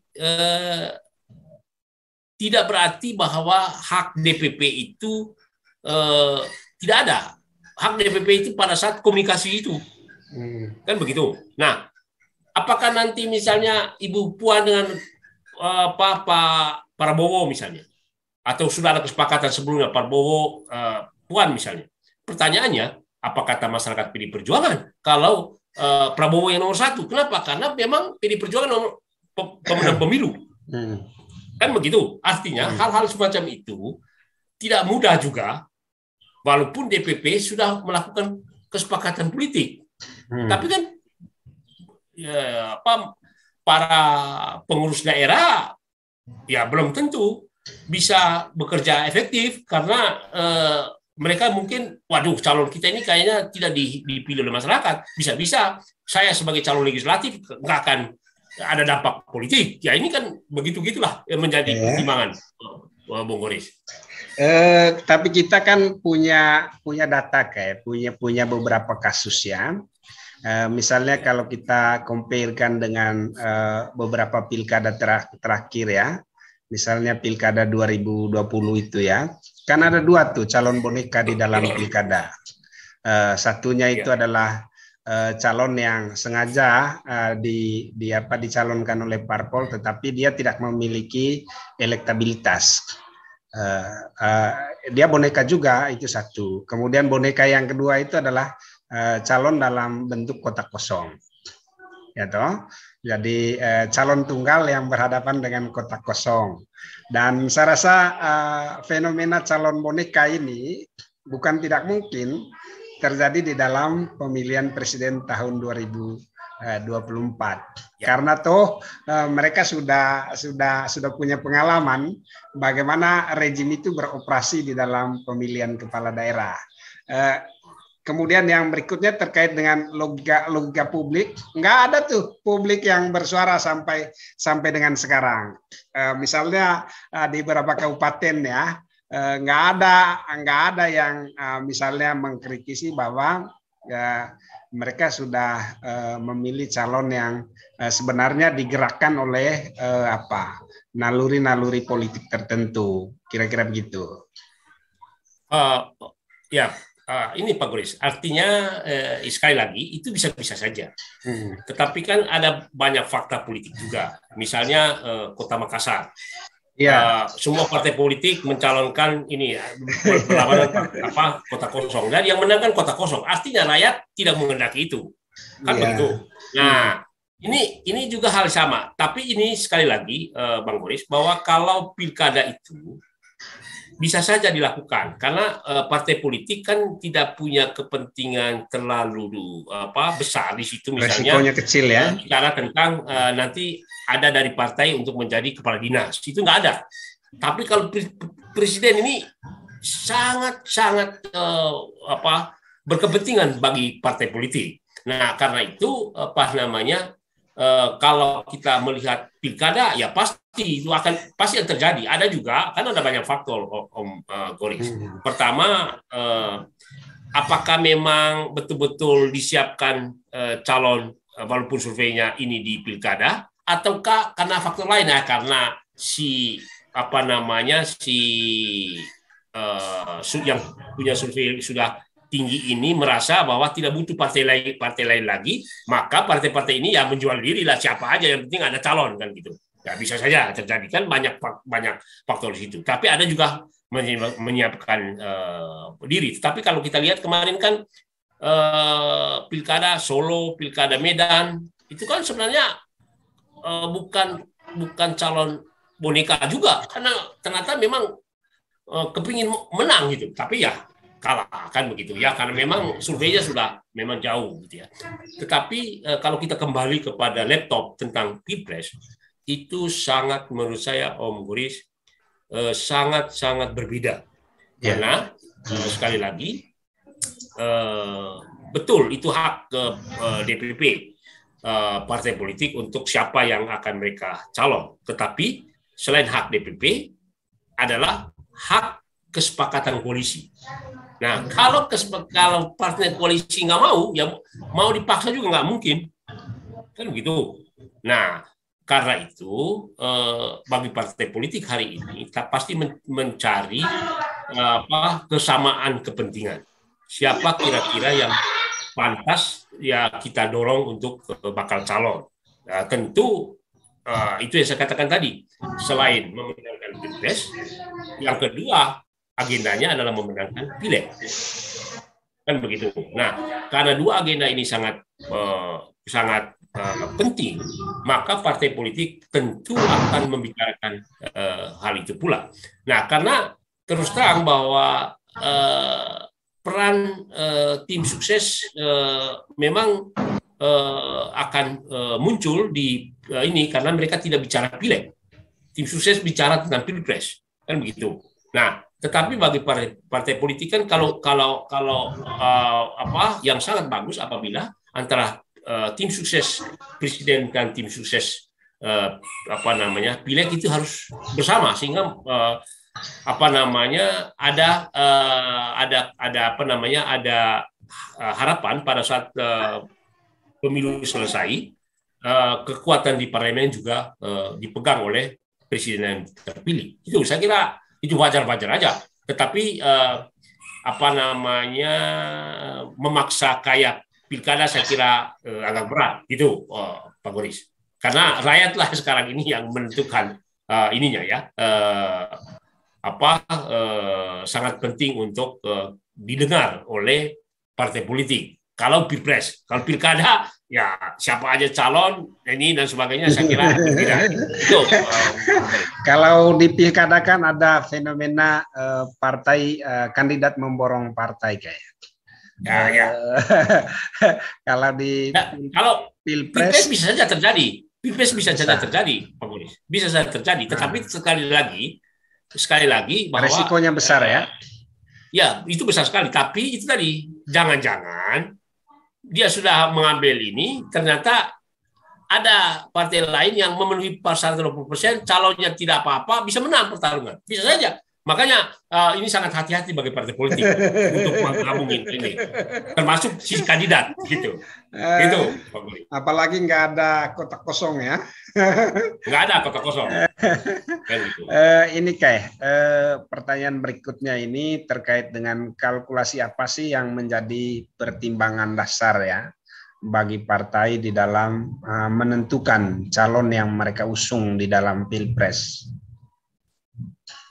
tidak berarti bahwa hak DPP itu tidak ada. Hak DPP itu pada saat komunikasi itu. Kan begitu. Nah, apakah nanti misalnya Ibu Puan dengan Pak Prabowo misalnya, atau sudah ada kesepakatan sebelumnya Prabowo Puan misalnya. Pertanyaannya, apa kata masyarakat PD Perjuangan kalau Prabowo yang nomor 1? Kenapa? Karena memang PD Perjuangan nomor pemenang pemilu. Kan begitu. Artinya hal-hal semacam itu tidak mudah juga, walaupun DPP sudah melakukan kesepakatan politik. Tapi kan para pengurus daerah ya belum tentu bisa bekerja efektif karena mereka mungkin, waduh, calon kita ini kayaknya tidak dipilih oleh masyarakat. Bisa-bisa saya sebagai calon legislatif nggak akan ada dampak politik. Ya ini kan begitu-gitulah yang menjadi pertimbangan, Bung Goris. Tapi kita kan punya data kayak punya beberapa kasus ya. Misalnya kalau kita comparekan dengan beberapa pilkada terakhir ya. Misalnya pilkada 2020 itu ya, kan ada 2 tuh calon boneka di dalam pilkada. Satunya itu adalah calon yang sengaja dicalonkan oleh parpol, tetapi dia tidak memiliki elektabilitas. Dia boneka juga, itu satu. Kemudian boneka yang kedua itu adalah calon dalam bentuk kotak kosong, ya toh. Jadi calon tunggal yang berhadapan dengan kotak kosong. Dan saya rasa fenomena calon boneka ini bukan tidak mungkin terjadi di dalam pemilihan presiden tahun 2024. Ya. Karena toh mereka sudah punya pengalaman bagaimana rejim itu beroperasi di dalam pemilihan kepala daerah. Kemudian yang berikutnya terkait dengan logika publik, nggak ada tuh publik yang bersuara sampai dengan sekarang. Misalnya di beberapa kabupaten ya, nggak ada yang misalnya mengkritisi bahwa mereka sudah memilih calon yang sebenarnya digerakkan oleh naluri-naluri politik tertentu, kira-kira begitu. Ya. Ini Pak Goris, artinya sekali lagi itu bisa-bisa saja. Tetapi kan ada banyak fakta politik juga. Misalnya Kota Makassar. Semua partai politik mencalonkan ini perlawanan kota kosong, dan yang menang kan kota kosong. Artinya rakyat tidak menghendaki itu. Kan begitu. Nah, ini juga hal sama. Tapi ini sekali lagi Bang Goris, bahwa kalau pilkada itu bisa saja dilakukan karena partai politik kan tidak punya kepentingan terlalu besar di situ, misalnya resikonya kecil ya, bicara tentang nanti ada dari partai untuk menjadi kepala dinas, itu nggak ada. Tapi kalau presiden ini sangat berkepentingan bagi partai politik. Nah, karena itu kalau kita melihat pilkada ya pasti yang terjadi. Ada juga kan ada banyak faktor, Om Goris. Pertama, apakah memang betul-betul disiapkan calon walaupun surveinya ini di pilkada, ataukah karena faktor lain ya, karena yang punya survei sudah tinggi ini merasa bahwa tidak butuh partai lain lagi, maka partai-partai ini ya menjual diri lah, siapa aja yang penting ada calon kan gitu. Ya bisa saja terjadi, kan banyak faktor di situ. Tapi ada juga menyiapkan diri. Tapi kalau kita lihat kemarin kan pilkada Solo, pilkada Medan itu kan sebenarnya bukan calon boneka juga, karena ternyata memang kepingin menang gitu. Tapi ya kalah kan begitu ya, karena memang surveinya sudah memang jauh gitu ya. Tetapi kalau kita kembali kepada laptop tentang Pilpres, itu sangat menurut saya Om Guris sangat-sangat berbeda. Karena sekali lagi betul itu hak DPP partai politik untuk siapa yang akan mereka calon. Tetapi selain hak DPP adalah hak kesepakatan koalisi. Nah, kalau partai koalisi nggak mau, ya mau dipaksa juga nggak mungkin, kan begitu. Nah, karena itu bagi partai politik hari ini kita pasti mencari kesamaan kepentingan. Siapa kira-kira yang pantas ya kita dorong untuk bakal calon. Nah, tentu itu yang saya katakan tadi. Selain memenangkan Pilpres, yang kedua agendanya adalah memenangkan pileg, kan begitu. Nah, karena dua agenda ini sangat penting, maka partai politik tentu akan membicarakan hal itu pula. Nah, karena terus terang bahwa peran tim sukses memang akan muncul di ini karena mereka tidak bicara pileg. Tim sukses bicara tentang Pilpres, kan begitu. Nah, tetapi bagi partai politik kan kalau yang sangat bagus apabila antara tim sukses presiden dan tim sukses pileg itu harus bersama sehingga ada harapan pada saat pemilu selesai kekuatan di parlemen juga dipegang oleh presiden yang terpilih. Itu saya kira itu wajar-wajar aja. Tetapi memaksa kayak pilkada saya kira agak berat gitu, Pak Boris. Karena rakyatlah sekarang ini yang menentukan ininya ya. Sangat penting untuk didengar oleh partai politik. Kalau Pilpres, kalau pilkada, ya siapa aja calon ini dan sebagainya, saya kira tidak. Kalau di pilkada kan ada fenomena partai kandidat memborong partai kayak. Ya. Kalau di kalau Pilpres bisa saja terjadi. Pilpres bisa saja terjadi, Pak Boris. Bisa saja terjadi. Tetapi sekali lagi bahwa resikonya besar ya. Ya, itu besar sekali. Tapi itu tadi, jangan-jangan dia sudah mengambil ini, ternyata ada partai lain yang memenuhi pasal 20%, calonnya tidak apa-apa, bisa menang pertarungan. Bisa saja. Makanya ini sangat hati-hati bagi partai politik untuk menggabungin ini, termasuk si kandidat gitu. Gitu. Apalagi nggak ada kotak kosong ya. Nggak ada kotak kosong. Ini pertanyaan berikutnya ini terkait dengan kalkulasi apa sih yang menjadi pertimbangan dasar ya bagi partai di dalam menentukan calon yang mereka usung di dalam Pilpres.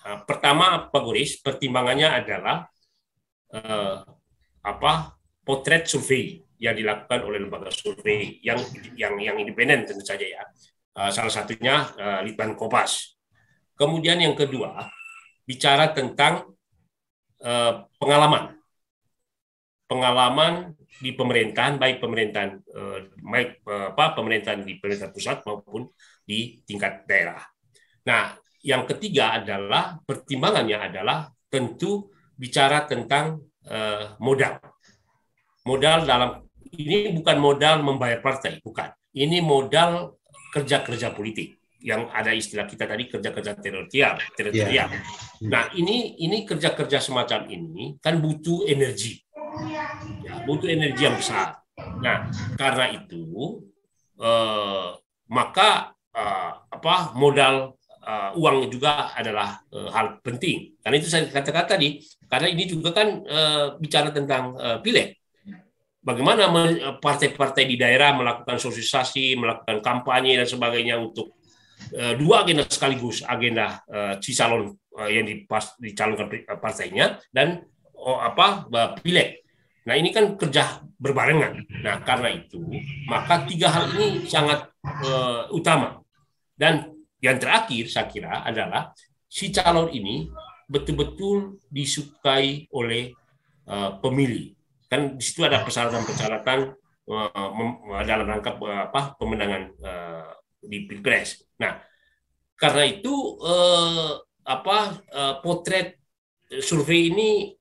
Pertama, Pak Boris, pertimbangannya adalah potret survei yang dilakukan oleh lembaga survei yang independen tentu saja ya. Salah satunya Litbang Kompas. Kemudian yang kedua, bicara tentang pengalaman di pemerintahan, baik pemerintahan di pemerintahan pusat maupun di tingkat daerah. Nah, yang ketiga adalah pertimbangannya adalah tentu bicara tentang modal. Modal dalam ini bukan modal membayar partai, bukan. Ini modal kerja-kerja politik yang ada istilah kita tadi kerja-kerja teritorial. Yeah. Nah, ini kerja-kerja semacam ini kan butuh energi. Ya, butuh energi yang besar. Nah, karena itu maka modal uang juga adalah hal penting. Karena itu saya katakan tadi, karena ini juga kan bicara tentang pileg. Bagaimana partai-partai di daerah melakukan sosialisasi, melakukan kampanye dan sebagainya untuk dua agenda sekaligus, agenda si calon yang dicalonkan partainya dan pileg. Nah, ini kan kerja berbarengan. Nah, karena itu maka tiga hal ini sangat utama. Dan yang terakhir saya kira adalah si calon ini betul-betul disukai oleh pemilih. Kan di situ ada persyaratan-persyaratan dalam rangka pemenangan di Pilpres. Nah, karena itu potret survei ini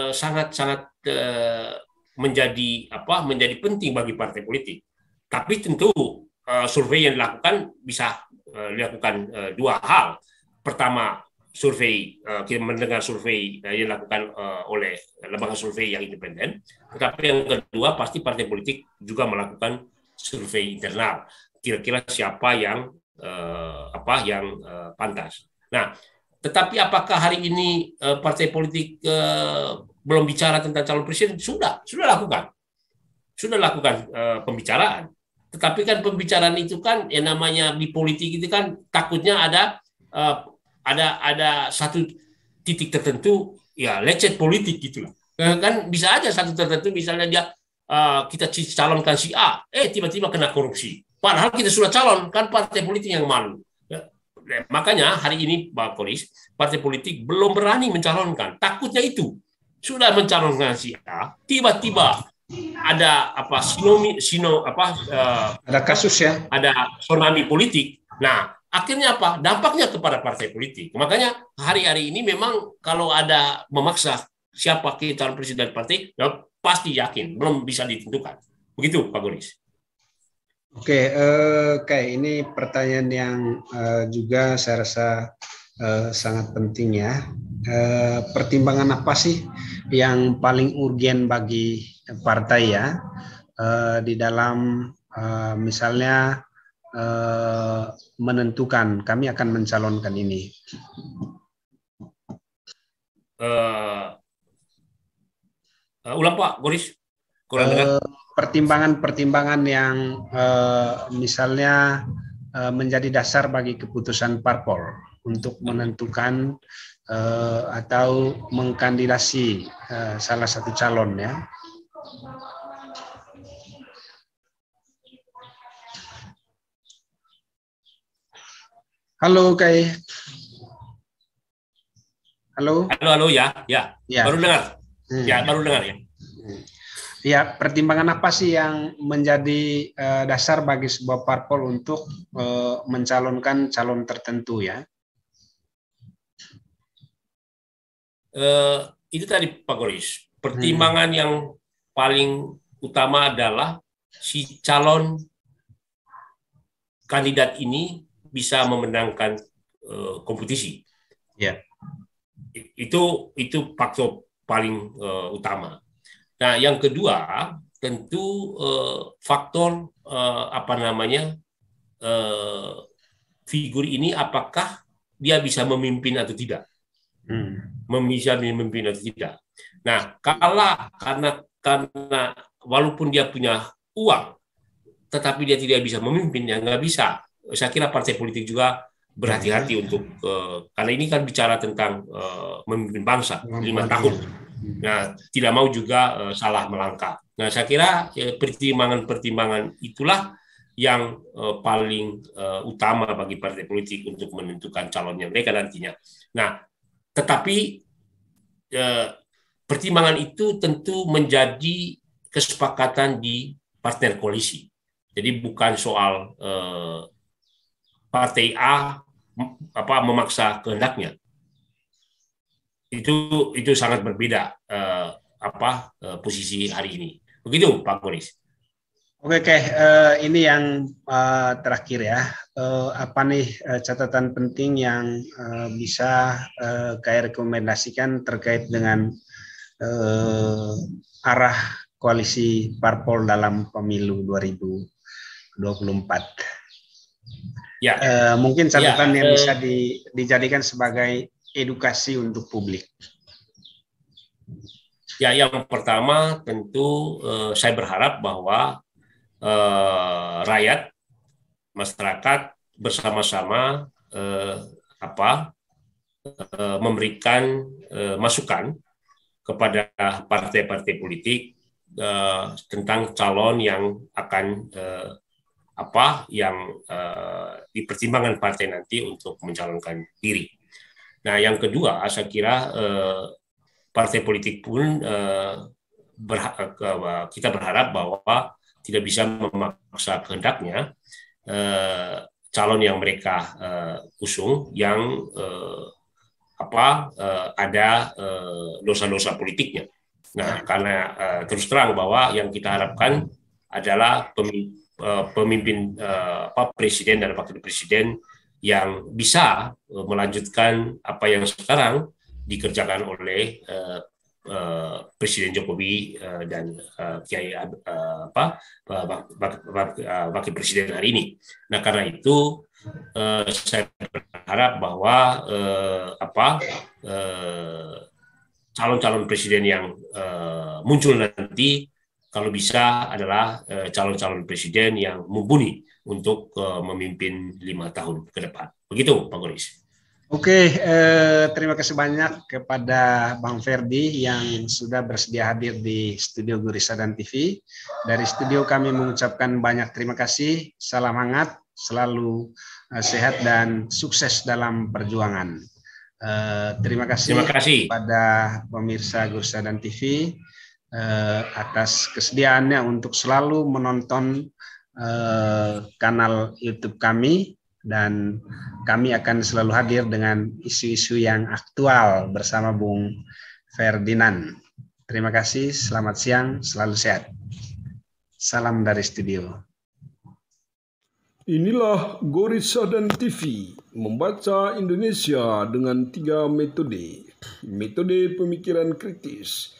sangat-sangat menjadi penting bagi partai politik. Tapi tentu survei yang dilakukan bisa dilakukan dua hal. Pertama, survei kita mendengar survei yang dilakukan oleh lembaga survei yang independen. Tetapi yang kedua, pasti partai politik juga melakukan survei internal. Kira-kira siapa yang pantas. Nah, tetapi apakah hari ini partai politik belum bicara tentang calon presiden? Sudah lakukan pembicaraan. Tetapi kan pembicaraan itu kan yang namanya di politik itu kan takutnya ada satu titik tertentu ya lecet politik gitu lah. Kan bisa aja satu tertentu misalnya dia kita calonkan si A, tiba-tiba kena korupsi. Padahal kita sudah calon, kan partai politik yang malu. Makanya hari ini Pak Koris, partai politik belum berani mencalonkan. Takutnya itu. Sudah mencalonkan si A, tiba-tiba ada ada kasus ya. Ada tsunami politik. Nah, akhirnya apa? Dampaknya kepada partai politik. Makanya hari-hari ini memang kalau ada memaksa siapa calon presiden partai, ya pasti yakin belum bisa ditentukan. Begitu Pak Goris. Oke, ini pertanyaan yang juga saya rasa sangat penting ya. Pertimbangan apa sih yang paling urgen bagi partai ya di dalam misalnya menentukan kami akan mencalonkan ini? Ulang Pak Goris. Pertimbangan-pertimbangan yang misalnya menjadi dasar bagi keputusan parpol untuk menentukan atau mengkandidasi salah satu calon ya. Halo Kai. Halo. Halo ya. Baru dengar. Ya, baru dengar ya. Ya, pertimbangan apa sih yang menjadi dasar bagi sebuah parpol untuk mencalonkan calon tertentu ya? Itu tadi Pak Goris. Pertimbangan yang paling utama adalah si calon kandidat ini bisa memenangkan kompetisi. Ya. Itu faktor paling utama. Nah, yang kedua tentu faktor figur ini apakah dia bisa memimpin atau tidak, bisa memimpin atau tidak. Nah, karena walaupun dia punya uang, tetapi dia tidak bisa memimpin, ya nggak bisa. Saya kira partai politik juga berhati-hati untuk karena ini kan bicara tentang memimpin bangsa 5 tahun. Nah, tidak mau juga salah melangkah. Nah, saya kira pertimbangan-pertimbangan itulah yang paling utama bagi partai politik untuk menentukan calonnya mereka nantinya. Nah, tetapi pertimbangan itu tentu menjadi kesepakatan di partner koalisi. Jadi bukan soal partai A memaksa kehendaknya. Itu sangat berbeda posisi hari ini. Begitu Pak Goris. Oke, ini yang terakhir ya. Apa nih catatan penting yang bisa KAI rekomendasikan terkait dengan arah koalisi parpol dalam pemilu 2024? Ya. Mungkin catatan yang bisa dijadikan sebagai edukasi untuk publik. Ya, yang pertama tentu saya berharap bahwa rakyat, masyarakat bersama-sama memberikan masukan kepada partai-partai politik tentang calon yang akan yang dipertimbangkan partai nanti untuk mencalonkan diri. Nah, yang kedua, saya kira partai politik pun kita berharap bahwa tidak bisa memaksa kehendaknya calon yang mereka usung yang ada dosa-dosa politiknya. Nah, karena terus terang bahwa yang kita harapkan adalah pemimpin presiden dan wakil presiden yang bisa melanjutkan apa yang sekarang dikerjakan oleh Presiden Jokowi dan Kiai Wakil Presiden hari ini. Nah, karena itu saya berharap bahwa calon-calon presiden yang muncul nanti kalau bisa adalah calon-calon presiden yang mumpuni untuk memimpin 5 tahun ke depan. Begitu, Pak Goris. Oke, terima kasih banyak kepada Bang Ferdi yang sudah bersedia hadir di studio Gori Sadan TV. Dari studio kami mengucapkan banyak terima kasih, salam hangat, selalu sehat dan sukses dalam perjuangan. Terima kasih kepada pemirsa Gori Sadan TV atas kesediaannya untuk selalu menonton kanal YouTube kami. Dan kami akan selalu hadir dengan isu-isu yang aktual bersama Bung Ferdinand. Terima kasih, selamat siang, selalu sehat. Salam dari studio. Inilah Gori Sadan TV, membaca Indonesia dengan 3 metode. Metode pemikiran kritis.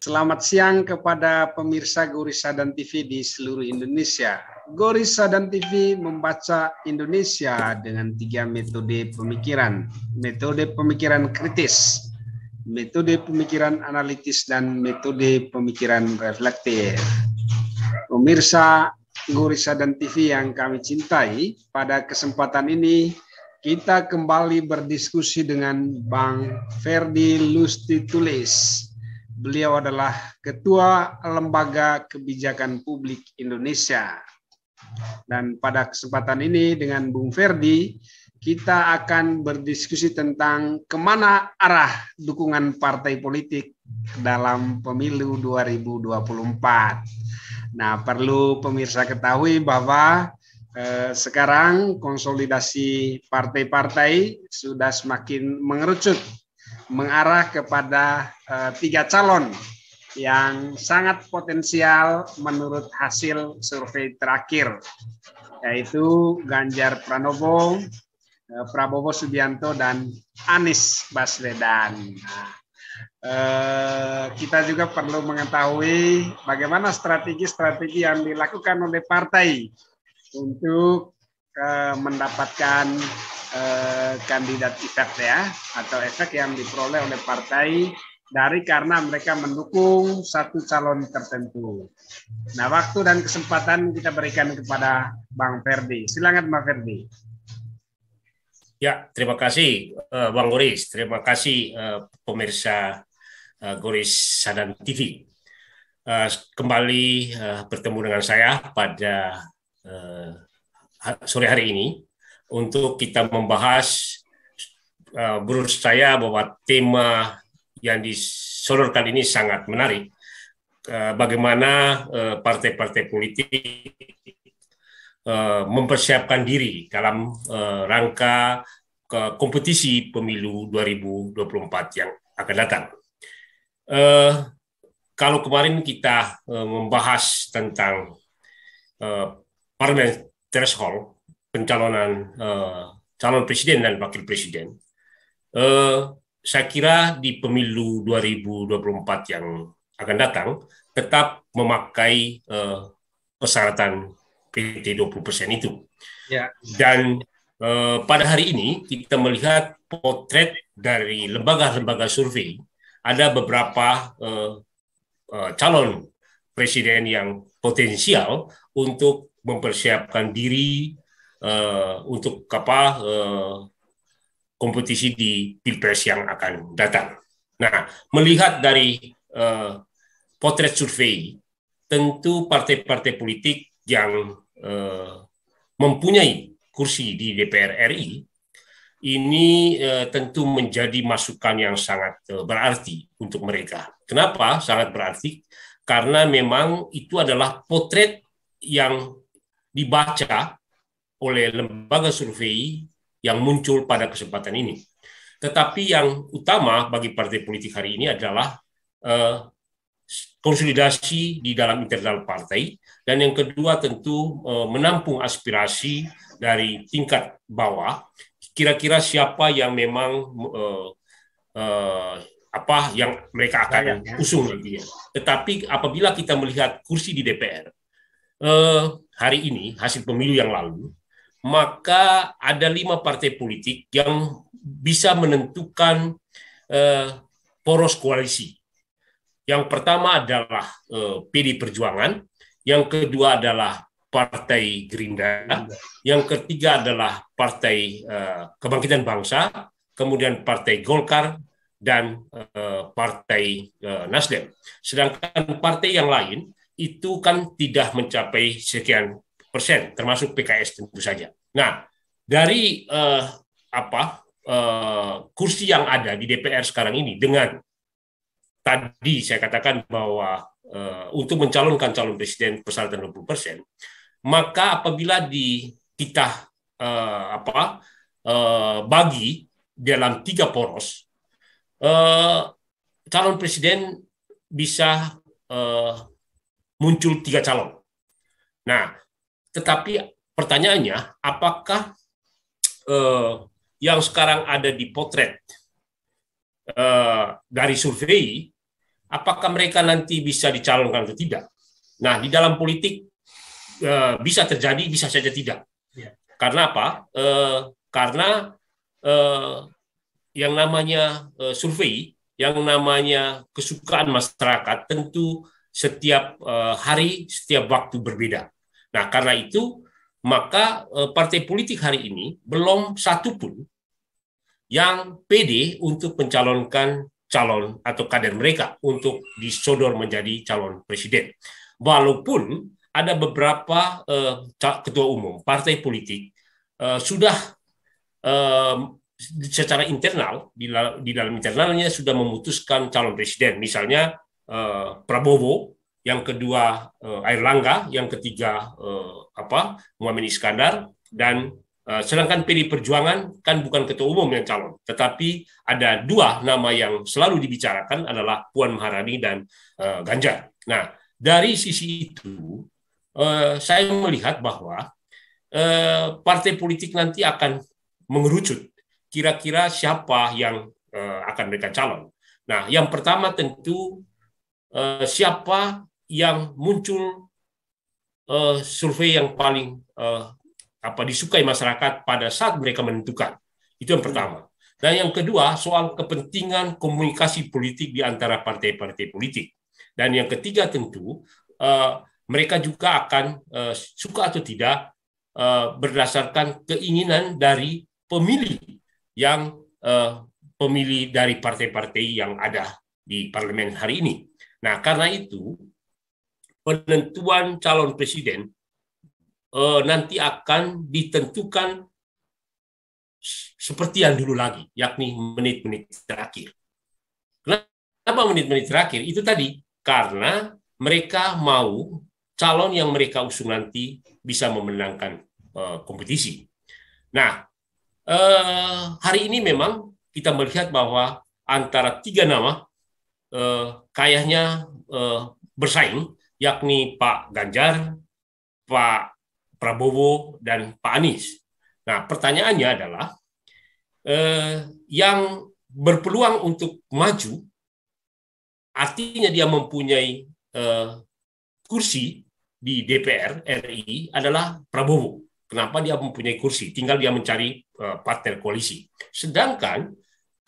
Selamat siang kepada pemirsa Gori Sadan TV di seluruh Indonesia. Gori Sadan TV membaca Indonesia dengan 3 metode pemikiran. Metode pemikiran kritis, metode pemikiran analitis, dan metode pemikiran reflektif. Pemirsa Gori Sadan TV yang kami cintai, pada kesempatan ini kita kembali berdiskusi dengan Bang Ferdi Lustitulis. Beliau adalah Ketua Lembaga Kebijakan Publik Indonesia. Dan pada kesempatan ini dengan Bung Ferdi, kita akan berdiskusi tentang kemana arah dukungan partai politik dalam pemilu 2024. Nah, perlu pemirsa ketahui bahwa sekarang konsolidasi partai-partai sudah semakin mengerucut, mengarah kepada 3 calon yang sangat potensial menurut hasil survei terakhir, yaitu Ganjar Pranowo, Prabowo Subianto, dan Anies Baswedan. Nah, kita juga perlu mengetahui bagaimana strategi-strategi yang dilakukan oleh partai untuk mendapatkan kandidat efek atau efek yang diperoleh oleh partai dari karena mereka mendukung satu calon tertentu. Nah, waktu dan kesempatan kita berikan kepada Bang Ferdi. Silakan Bang Ferdi. Ya, terima kasih Bang Goris. Terima kasih pemirsa Goris Sadan TV. Kembali bertemu dengan saya pada sore hari ini untuk kita membahas, menurut saya bahwa tema yang disodorkan ini sangat menarik. Bagaimana partai-partai politik mempersiapkan diri dalam rangka kompetisi pemilu 2024 yang akan datang. Kalau kemarin kita membahas tentang parliamentary threshold, pencalonan calon presiden dan wakil presiden, saya kira di pemilu 2024 yang akan datang tetap memakai persyaratan PT 20% itu. Ya. Dan pada hari ini kita melihat potret dari lembaga-lembaga survei, ada beberapa calon presiden yang potensial untuk mempersiapkan diri untuk kompetisi di Pilpres yang akan datang. Nah, melihat dari potret survei, tentu partai-partai politik yang mempunyai kursi di DPR RI ini tentu menjadi masukan yang sangat berarti untuk mereka. Kenapa sangat berarti? Karena memang itu adalah potret yang dibaca oleh lembaga survei yang muncul pada kesempatan ini. Tetapi yang utama bagi partai politik hari ini adalah konsolidasi di dalam internal partai, dan yang kedua tentu menampung aspirasi dari tingkat bawah. Kira-kira siapa yang memang apa yang mereka akan usung nantinya. Tetapi apabila kita melihat kursi di DPR hari ini, hasil pemilu yang lalu, maka ada 5 partai politik yang bisa menentukan poros koalisi. Yang pertama adalah PD Perjuangan, yang kedua adalah Partai Gerindra, yang ketiga adalah Partai Kebangkitan Bangsa, kemudian Partai Golkar, dan Partai Nasdem. Sedangkan partai yang lain itu kan tidak mencapai sekian persen, termasuk PKS tentu saja. Nah, dari kursi yang ada di DPR sekarang ini, dengan tadi saya katakan bahwa untuk mencalonkan calon presiden persyaratan 20%, maka apabila kita bagi dalam 3 poros, calon presiden bisa muncul 3 calon. Nah, tetapi pertanyaannya, apakah yang sekarang ada di potret dari survei, apakah mereka nanti bisa dicalonkan atau tidak? Nah, di dalam politik bisa terjadi, bisa saja tidak. Ya. Karena apa? Karena yang namanya survei, yang namanya kesukaan masyarakat tentu setiap hari, setiap waktu berbeda. Nah, karena itu maka partai politik hari ini belum satu pun yang pede untuk mencalonkan calon atau kader mereka untuk disodor menjadi calon presiden. Walaupun ada beberapa ketua umum partai politik sudah secara internal, di dalam internalnya sudah memutuskan calon presiden. Misalnya Prabowo, yang kedua Airlangga, yang ketiga Muhammad Iskandar, dan sedangkan PD Perjuangan kan bukan ketua umum yang calon, tetapi ada 2 nama yang selalu dibicarakan adalah Puan Maharani dan Ganjar. Nah, dari sisi itu saya melihat bahwa partai politik nanti akan mengerucut kira-kira siapa yang akan mereka calon. Nah, yang pertama tentu siapa yang muncul survei yang paling disukai masyarakat pada saat mereka menentukan. Itu yang pertama. Dan yang kedua, soal kepentingan komunikasi politik di antara partai-partai politik. Dan yang ketiga tentu mereka juga akan suka atau tidak berdasarkan keinginan dari pemilih yang pemilih dari partai-partai yang ada di parlemen hari ini. Nah, karena itu penentuan calon presiden nanti akan ditentukan seperti yang dulu lagi, yakni menit-menit terakhir. Kenapa menit-menit terakhir? Itu tadi, karena mereka mau calon yang mereka usung nanti bisa memenangkan kompetisi. Nah, hari ini memang kita melihat bahwa antara 3 nama kayaknya bersaing, yakni Pak Ganjar, Pak Prabowo, dan Pak Anies. Nah, pertanyaannya adalah yang berpeluang untuk maju, artinya dia mempunyai kursi di DPR RI adalah Prabowo. Kenapa dia mempunyai kursi? Tinggal dia mencari partner koalisi. Sedangkan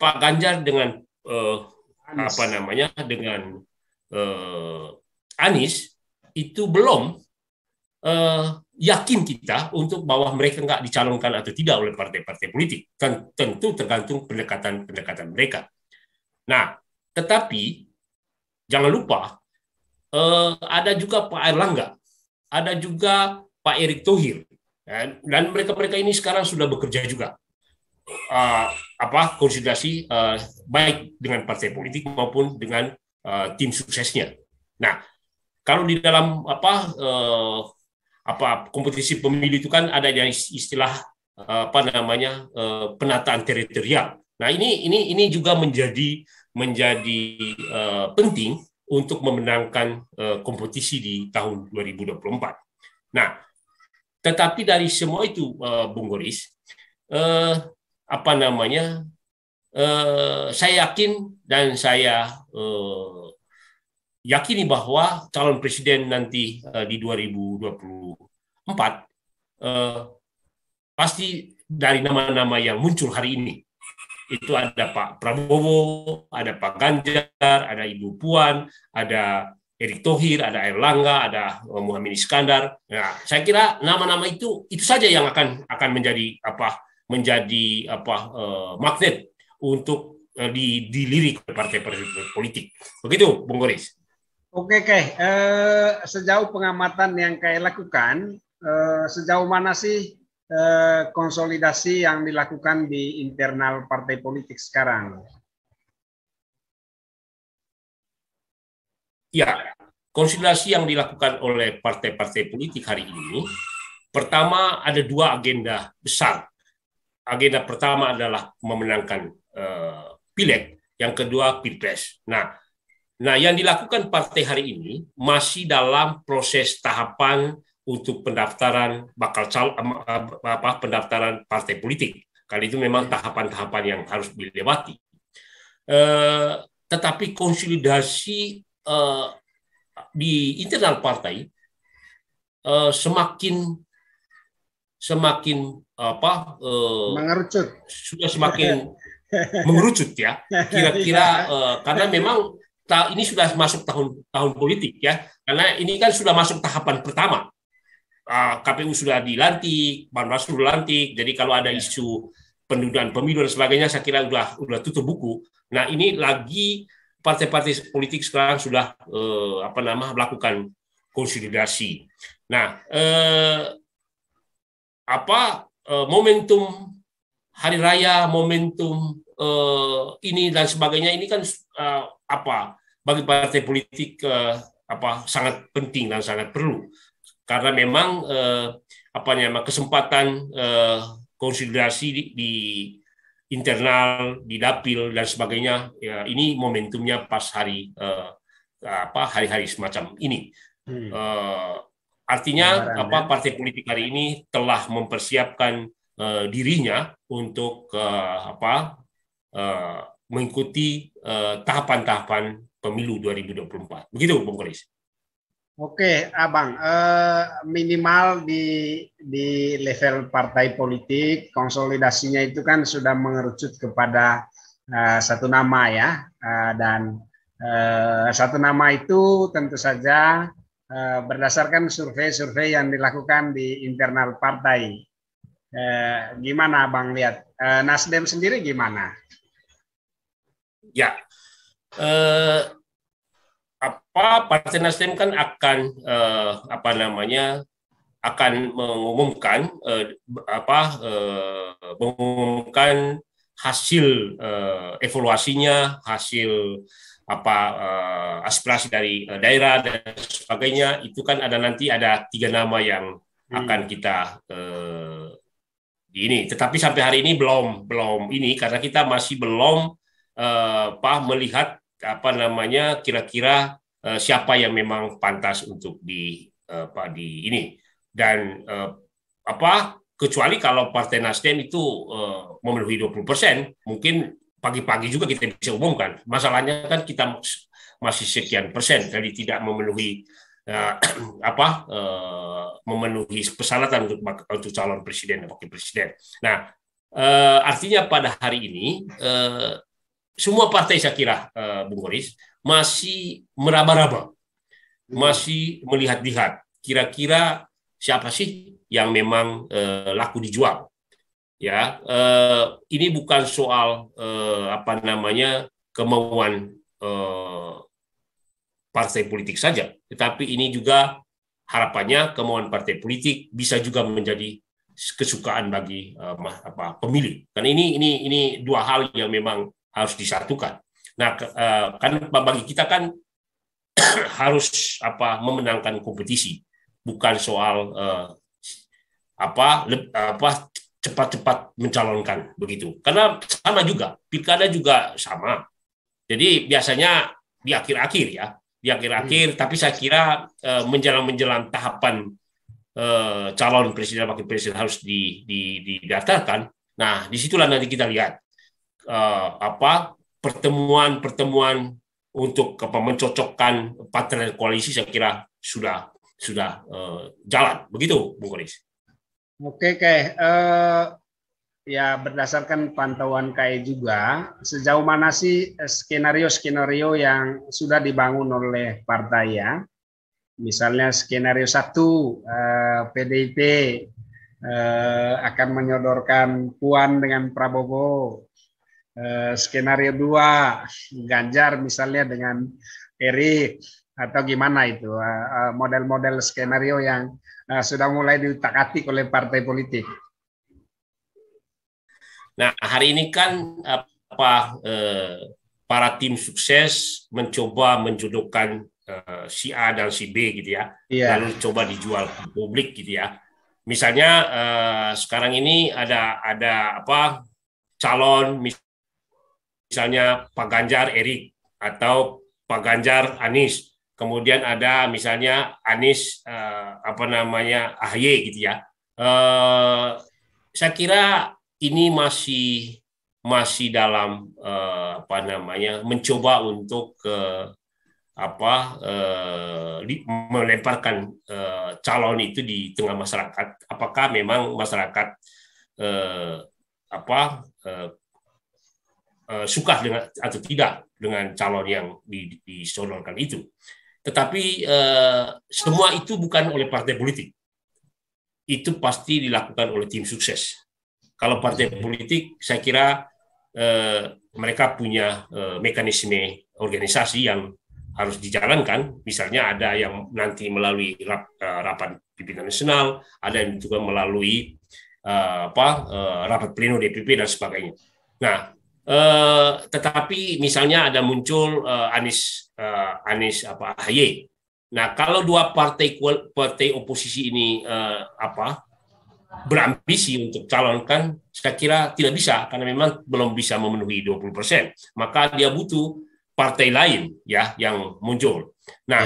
Pak Ganjar dengan dengan Anies itu belum yakin kita untuk bahwa mereka nggak dicalonkan atau tidak oleh partai-partai politik. Kan tentu tergantung pendekatan mereka. Nah, tetapi jangan lupa ada juga Pak Airlangga, ada juga Pak Erick Thohir, dan mereka-mereka ini sekarang sudah bekerja juga. konsolidasi baik dengan partai politik maupun dengan tim suksesnya. Nah, kalau di dalam kompetisi pemilu itu kan ada yang istilah penataan teritorial. Nah, ini juga menjadi penting untuk memenangkan kompetisi di tahun 2024. Nah, tetapi dari semua itu, Bung Goris, saya yakin dan saya yakini bahwa calon presiden nanti di 2024 pasti dari nama-nama yang muncul hari ini. Itu ada Pak Prabowo, ada Pak Ganjar, ada Ibu Puan, ada Erick Thohir, ada Erlangga, ada Muhammad Iskandar. Nah, saya kira nama-nama itu saja yang akan menjadi magnet untuk dilirik partai-partai politik. Begitu, Bung Goris. Oke. Sejauh pengamatan yang lakukan, sejauh mana sih konsolidasi yang dilakukan di internal partai politik sekarang? Ya, konsolidasi yang dilakukan oleh partai-partai politik hari ini, pertama ada dua agenda besar. Agenda pertama adalah memenangkan pileg, yang kedua pilpres. Nah, yang dilakukan partai hari ini masih dalam proses tahapan untuk pendaftaran pendaftaran partai politik. Kali itu memang tahapan-tahapan yang harus dilewati. Tetapi konsolidasi di internal partai semakin mengerucut, sudah semakin mengerucut ya. Kira-kira karena memang ini sudah masuk tahun politik ya. Karena ini kan sudah masuk tahapan pertama. KPU sudah dilantik, Bawaslu dilantik. Jadi kalau ada isu penundaan pemilu dan sebagainya, saya kira udah tutup buku. Nah, ini lagi partai-partai politik sekarang sudah melakukan konsolidasi. Nah, momentum hari raya, momentum ini dan sebagainya ini kan bagi partai politik sangat penting dan sangat perlu. Karena memang kesempatan konsolidasi di internal, di dapil dan sebagainya, ya, ini momentumnya pas hari-hari semacam ini. Artinya partai politik hari ini telah mempersiapkan dirinya untuk mengikuti tahapan-tahapan pemilu 2024. Begitu, Bung Goris. Oke, Abang, minimal di level partai politik konsolidasinya itu kan sudah mengerucut kepada satu nama ya, dan satu nama itu tentu saja berdasarkan survei-survei yang dilakukan di internal partai. Gimana Abang lihat? Nasdem sendiri gimana? Ya. Partai Nasdem kan akan mengumumkan hasil evaluasinya, hasil aspirasi dari daerah dan sebagainya. Itu kan nanti ada 3 nama yang akan kita ini. Tetapi sampai hari ini belum ini karena kita masih belum melihat kira-kira siapa yang memang pantas untuk di ini. Dan kecuali kalau Partai Nasdem itu memenuhi 20%, mungkin pagi-pagi juga kita bisa umumkan. Masalahnya kan kita masih sekian persen, jadi tidak memenuhi memenuhi persyaratan untuk calon presiden dan wakil presiden. Nah, artinya pada hari ini semua partai saya kira, Bung Goris, masih meraba-raba, masih melihat-lihat kira-kira siapa sih yang memang laku dijual. Ya, ini bukan soal kemauan partai politik saja, tetapi ini juga harapannya kemauan partai politik bisa juga menjadi kesukaan bagi pemilih. Karena ini dua hal yang memang harus disatukan. Nah, kan bagi kita kan harus memenangkan kompetisi, bukan soal cepat-cepat mencalonkan begitu. Karena sama juga, pilkada juga sama. Jadi biasanya di akhir-akhir ya, tapi saya kira menjelang tahapan calon presiden wakil presiden harus didaftarkan. Nah, disitulah nanti kita lihat pertemuan untuk mencocokkan partner koalisi, saya kira sudah jalan begitu, Bung Koris. Oke, ya berdasarkan pantauan KAI juga, sejauh mana sih skenario-skenario yang sudah dibangun oleh partai ya? Misalnya skenario 1, PDIP akan menyodorkan Puan dengan Prabowo. Skenario 2, Ganjar misalnya dengan Erik, atau gimana itu model-model skenario yang sudah mulai diutak-atik oleh partai politik. Nah, hari ini kan para tim sukses mencoba menjodohkan si A dan si B gitu ya, lalu coba dijual ke publik gitu ya. Misalnya sekarang ini ada calon misalnya Pak Ganjar Erik atau Pak Ganjar Anies. Kemudian ada misalnya Anies AHY gitu ya. Saya kira ini masih dalam mencoba untuk melemparkan calon itu di tengah masyarakat. Apakah memang masyarakat suka dengan atau tidak dengan calon yang disodorkan itu. Tetapi semua itu bukan oleh partai politik. Itu pasti dilakukan oleh tim sukses. Kalau partai politik, saya kira mereka punya mekanisme organisasi yang harus dijalankan. Misalnya ada yang nanti melalui rapat pimpinan nasional, ada yang juga melalui rapat pleno DPP dan sebagainya. Nah, tetapi misalnya ada muncul Anies AHY. Nah, kalau dua partai oposisi ini berambisi untuk calonkan, saya kira tidak bisa karena memang belum bisa memenuhi 20%. Maka dia butuh partai lain ya yang muncul. Nah,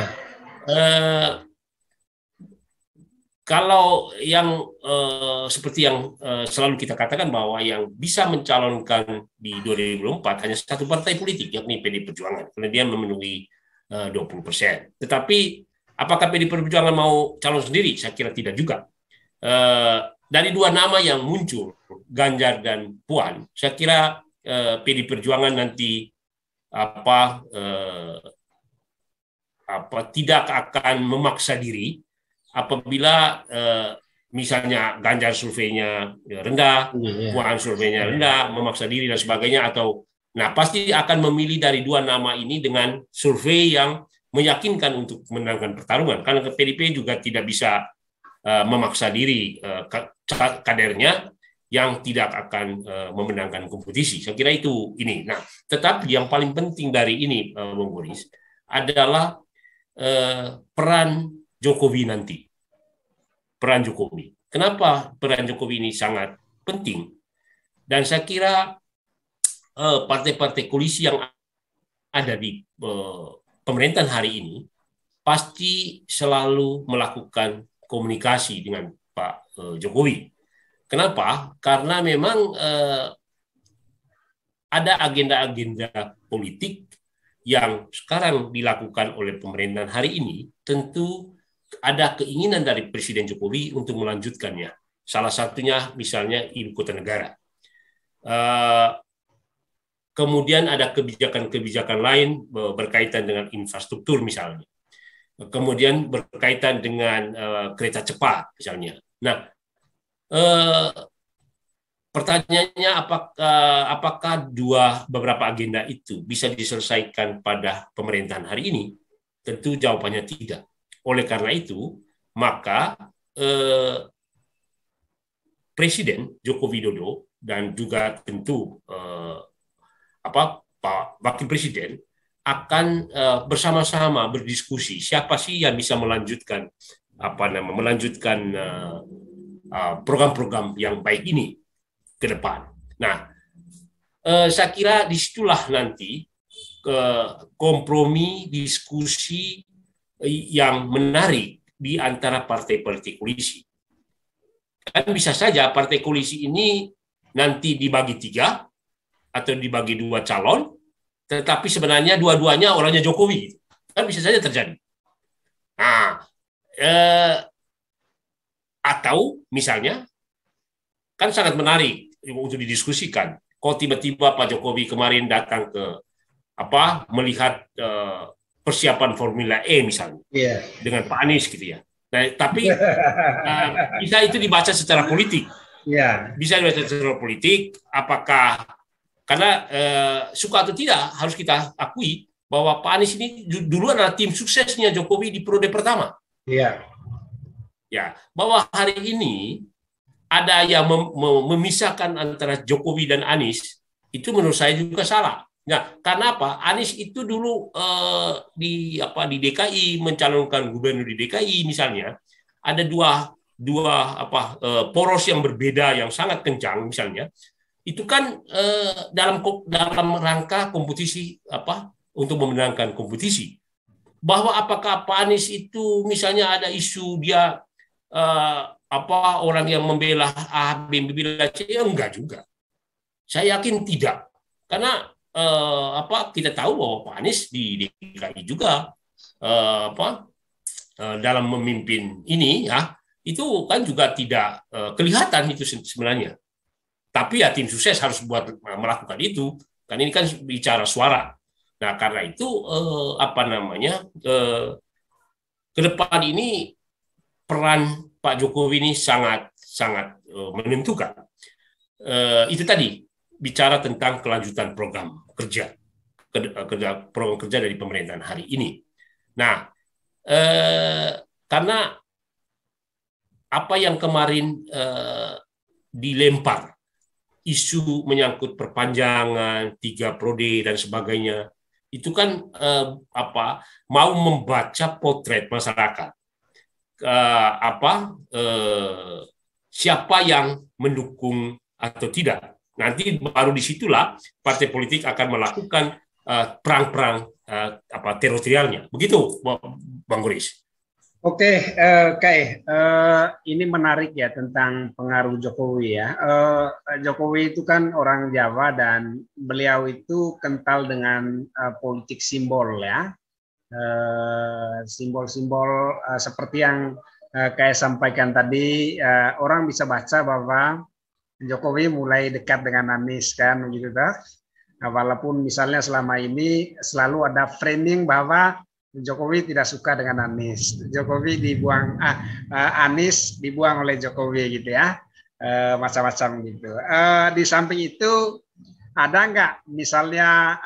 kalau yang seperti yang selalu kita katakan bahwa yang bisa mencalonkan di 2024 hanya satu partai politik, yakni PDI Perjuangan, karena dia memenuhi 20%. Tetapi apakah PDI Perjuangan mau calon sendiri? Saya kira tidak juga. Dari dua nama yang muncul, Ganjar dan Puan, saya kira PDI Perjuangan nanti tidak akan memaksa diri apabila misalnya Ganjar surveinya rendah, Puan surveinya rendah, memaksa diri dan sebagainya, atau pasti akan memilih dari dua nama ini dengan survei yang meyakinkan untuk menangkan pertarungan. Karena PDIP juga tidak bisa memaksa diri kadernya yang tidak akan memenangkan kompetisi. Saya kira itu ini. Nah, tetapi yang paling penting dari ini, Bung Boris, adalah peran Jokowi nanti. Peran Jokowi. Kenapa peran Jokowi ini sangat penting? Dan saya kira partai-partai koalisi yang ada di pemerintahan hari ini pasti selalu melakukan komunikasi dengan Pak Jokowi. Kenapa? Karena memang ada agenda-agenda politik yang sekarang dilakukan oleh pemerintahan hari ini, tentu ada keinginan dari Presiden Jokowi untuk melanjutkannya. Salah satunya misalnya ibu kota negara. Kemudian ada kebijakan-kebijakan lain berkaitan dengan infrastruktur misalnya. Kemudian berkaitan dengan kereta cepat misalnya. Nah, pertanyaannya apakah beberapa agenda itu bisa diselesaikan pada pemerintahan hari ini? Tentu jawabannya tidak. Oleh karena itu, maka Presiden Joko Widodo dan juga tentu Pak Wakil Presiden akan bersama-sama berdiskusi siapa sih yang bisa melanjutkan program-program yang baik ini ke depan. Nah, saya kira disitulah nanti kompromi diskusi yang menarik di antara partai politik koalisi. Kan bisa saja partai koalisi ini nanti dibagi 3 atau dibagi 2 calon, tetapi sebenarnya dua-duanya orangnya Jokowi. Kan bisa saja terjadi. Nah, atau misalnya, kan sangat menarik untuk didiskusikan. Kok tiba-tiba Pak Jokowi kemarin datang ke melihat persiapan Formula E misalnya dengan Pak Anies gitu ya. Nah, tapi bisa itu dibaca secara politik. Bisa dibaca secara politik. Apakah karena suka atau tidak harus kita akui bahwa Pak Anies ini dulu adalah tim suksesnya Jokowi di periode pertama. Ya, bahwa hari ini ada yang memisahkan antara Jokowi dan Anies, itu menurut saya juga salah. Nah, karena apa? Anies itu dulu di DKI mencalonkan gubernur di DKI misalnya, ada dua poros yang berbeda yang sangat kencang misalnya. Itu kan dalam rangka kompetisi untuk memenangkan kompetisi. Bahwa apakah Pak Anies itu misalnya ada isu dia orang yang membela A, B, membela C, enggak juga. Saya yakin tidak. Karena kita tahu bahwa Pak Anies di DKI juga dalam memimpin ini ya, itu kan juga tidak kelihatan itu sebenarnya. Tapi ya tim sukses harus melakukan itu. Kan ini kan bicara suara. Nah, karena itu ke depan ini peran Pak Jokowi ini sangat menentukan. Itu tadi bicara tentang kelanjutan program kerja dari pemerintahan hari ini. Nah, karena apa yang kemarin dilempar, isu menyangkut perpanjangan 3 periode dan sebagainya, itu kan mau membaca potret masyarakat. Siapa yang mendukung atau tidak. Nanti baru disitulah partai politik akan melakukan perang-perang teritorialnya. Begitu, Bang Goris. Oke, Kai, ini menarik ya tentang pengaruh Jokowi ya. Jokowi itu kan orang Jawa dan beliau itu kental dengan politik simbol ya. Simbol-simbol seperti yang Kai sampaikan tadi, orang bisa baca bahwa Jokowi mulai dekat dengan Anies kan, begitu dah. Walaupun misalnya selama ini selalu ada framing bahwa Jokowi tidak suka dengan Anies. Jokowi dibuang, Anies dibuang oleh Jokowi gitu ya, macam-macam gitu. Di samping itu ada nggak misalnya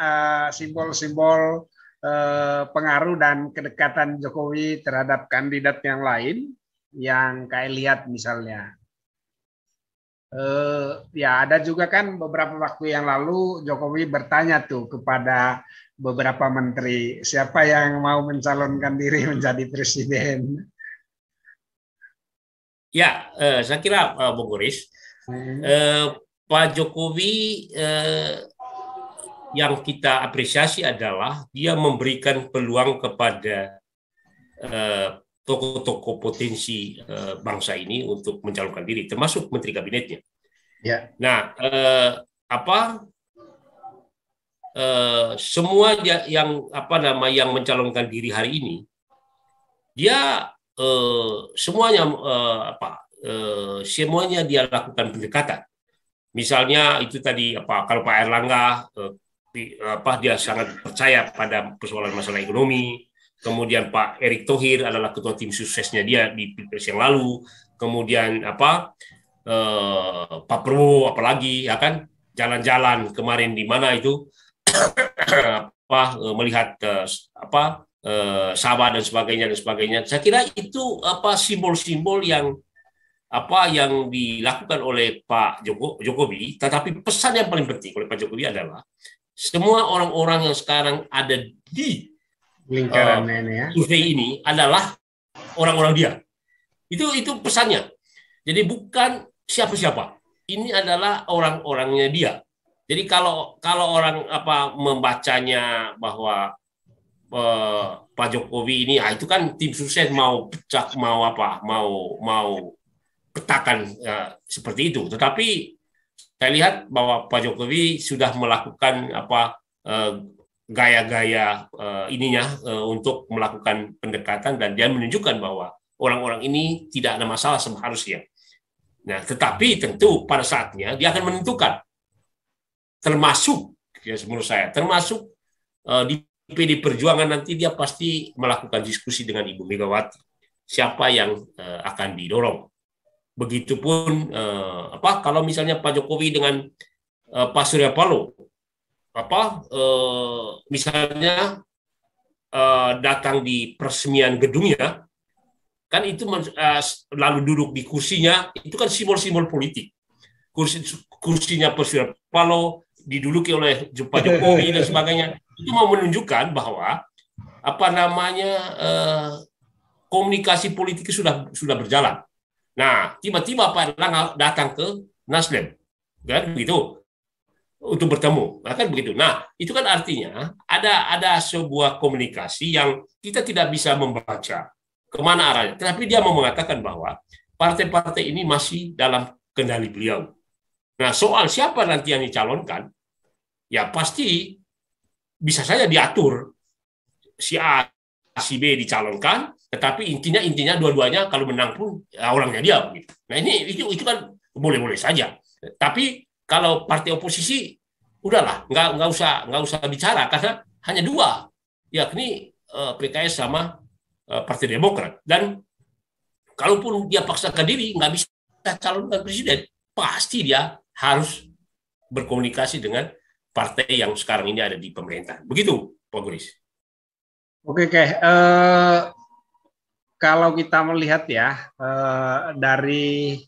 simbol-simbol pengaruh dan kedekatan Jokowi terhadap kandidat yang lain yang kayak lihat misalnya? Ya ada juga kan beberapa waktu yang lalu Jokowi bertanya tuh kepada beberapa menteri, siapa yang mau mencalonkan diri menjadi presiden? Ya, saya kira Bung Goris, Pak Jokowi yang kita apresiasi adalah dia memberikan peluang kepada tokoh-tokoh potensi bangsa ini untuk mencalonkan diri, termasuk menteri kabinetnya. Ya. Nah, semua yang mencalonkan diri hari ini, dia semuanya dia lakukan pendekatan. Misalnya itu tadi kalau Pak Erlangga dia sangat percaya pada persoalan masalah ekonomi. Kemudian Pak Erick Thohir adalah ketua tim suksesnya dia di Pilpres yang lalu. Kemudian Pak Prabowo apalagi ya kan jalan-jalan kemarin di mana itu melihat Sabah dan sebagainya. Saya kira itu simbol-simbol yang apa yang dilakukan oleh Pak Jokowi, tetapi pesan yang paling penting oleh Pak Jokowi adalah semua orang-orang yang sekarang ada di Lingkarannya ini ya. survei ini adalah orang-orang dia. Itu pesannya. Jadi bukan siapa-siapa. Ini adalah orang-orangnya dia. Jadi kalau orang membacanya bahwa Pak Jokowi ini, itu kan tim sukses mau pecah, mau petakan seperti itu. Tetapi saya lihat bahwa Pak Jokowi sudah melakukan gaya-gaya untuk melakukan pendekatan, dan dia menunjukkan bahwa orang-orang ini tidak ada masalah seharusnya. Nah, tetapi tentu pada saatnya dia akan menentukan, termasuk ya menurut saya, termasuk di PD Perjuangan nanti dia pasti melakukan diskusi dengan Ibu Megawati siapa yang akan didorong. Begitupun kalau misalnya Pak Jokowi dengan Pak Surya Paloh misalnya datang di peresmian gedungnya, kan itu lalu duduk di kursinya, itu kan simbol-simbol politik. Kursinya Pak Surya Paloh diduduki oleh Pak Jokowi dan sebagainya. Itu mau menunjukkan bahwa komunikasi politik sudah berjalan. Nah, tiba-tiba Pak Erlangga datang ke Nasdem, kan begitu, untuk bertemu, kan begitu. Nah, itu kan artinya ada sebuah komunikasi yang kita tidak bisa membaca kemana arahnya. Tetapi dia mau mengatakan bahwa partai-partai ini masih dalam kendali beliau. Nah, soal siapa nanti yang dicalonkan, ya pasti bisa saja diatur si A, si B dicalonkan, tetapi intinya dua-duanya kalau menang pun ya orangnya dia. Gitu. Nah itu kan boleh-boleh saja. Tapi kalau partai oposisi udahlah nggak usah bicara karena hanya dua, yakni PKS sama Partai Demokrat. Dan kalaupun dia paksakan diri nggak bisa calonkan presiden, pasti dia harus berkomunikasi dengan partai yang sekarang ini ada di pemerintah. Begitu, Pak Guris. Oke. Kalau kita melihat ya dari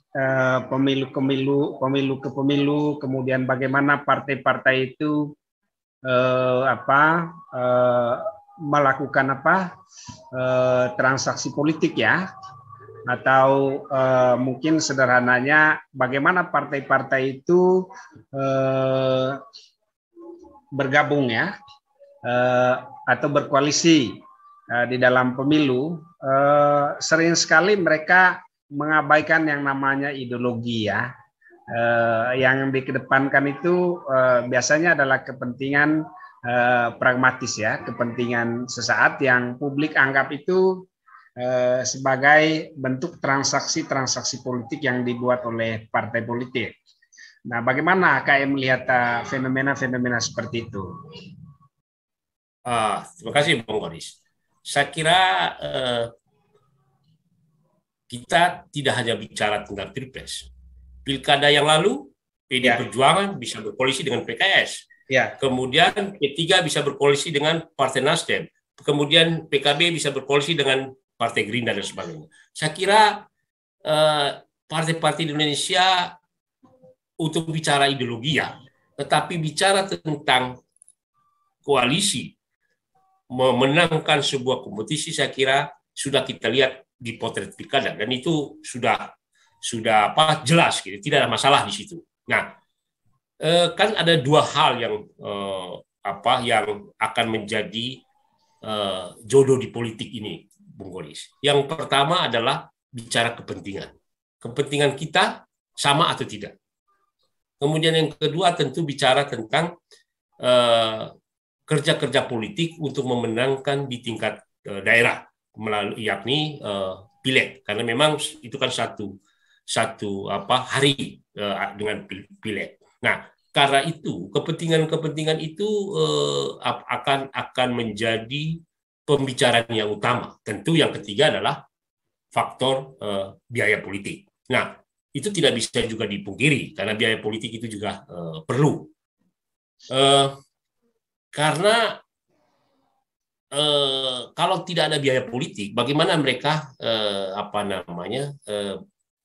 pemilu ke pemilu, kemudian bagaimana partai-partai itu melakukan transaksi politik ya, atau mungkin sederhananya bagaimana partai-partai itu bergabung ya atau berkoalisi di dalam pemilu. Sering sekali mereka mengabaikan yang namanya ideologi ya. Yang dikedepankan itu biasanya adalah kepentingan pragmatis ya, kepentingan sesaat yang publik anggap itu sebagai bentuk transaksi politik yang dibuat oleh partai politik. Nah, bagaimana KM melihat fenomena-fenomena seperti itu? Terima kasih, Bung Boris. Saya kira kita tidak hanya bicara tentang Pilpres. Pilkada yang lalu, PD Perjuangan bisa berkoalisi dengan PKS. Ya. Kemudian P3 bisa berkoalisi dengan Partai Nasdem. Kemudian PKB bisa berkoalisi dengan Partai Gerindra dan sebagainya. Saya kira partai-partai di Indonesia untuk bicara ideologi ya, tetapi bicara tentang koalisi, memenangkan sebuah kompetisi, saya kira sudah kita lihat di potret pilkada, dan itu sudah jelas gitu, tidak ada masalah di situ. Nah, kan ada dua hal yang yang akan menjadi jodoh di politik ini, Bung Goris. Yang pertama adalah bicara kepentingan kita sama atau tidak. Kemudian yang kedua tentu bicara tentang kerja-kerja politik untuk memenangkan di tingkat daerah, melalui yakni pileg, karena memang itu kan satu hari dengan pileg. Nah, karena itu kepentingan itu akan menjadi pembicaraan yang utama. Tentu yang ketiga adalah faktor biaya politik. Nah, itu tidak bisa juga dipungkiri karena biaya politik itu juga perlu. Karena kalau tidak ada biaya politik, bagaimana mereka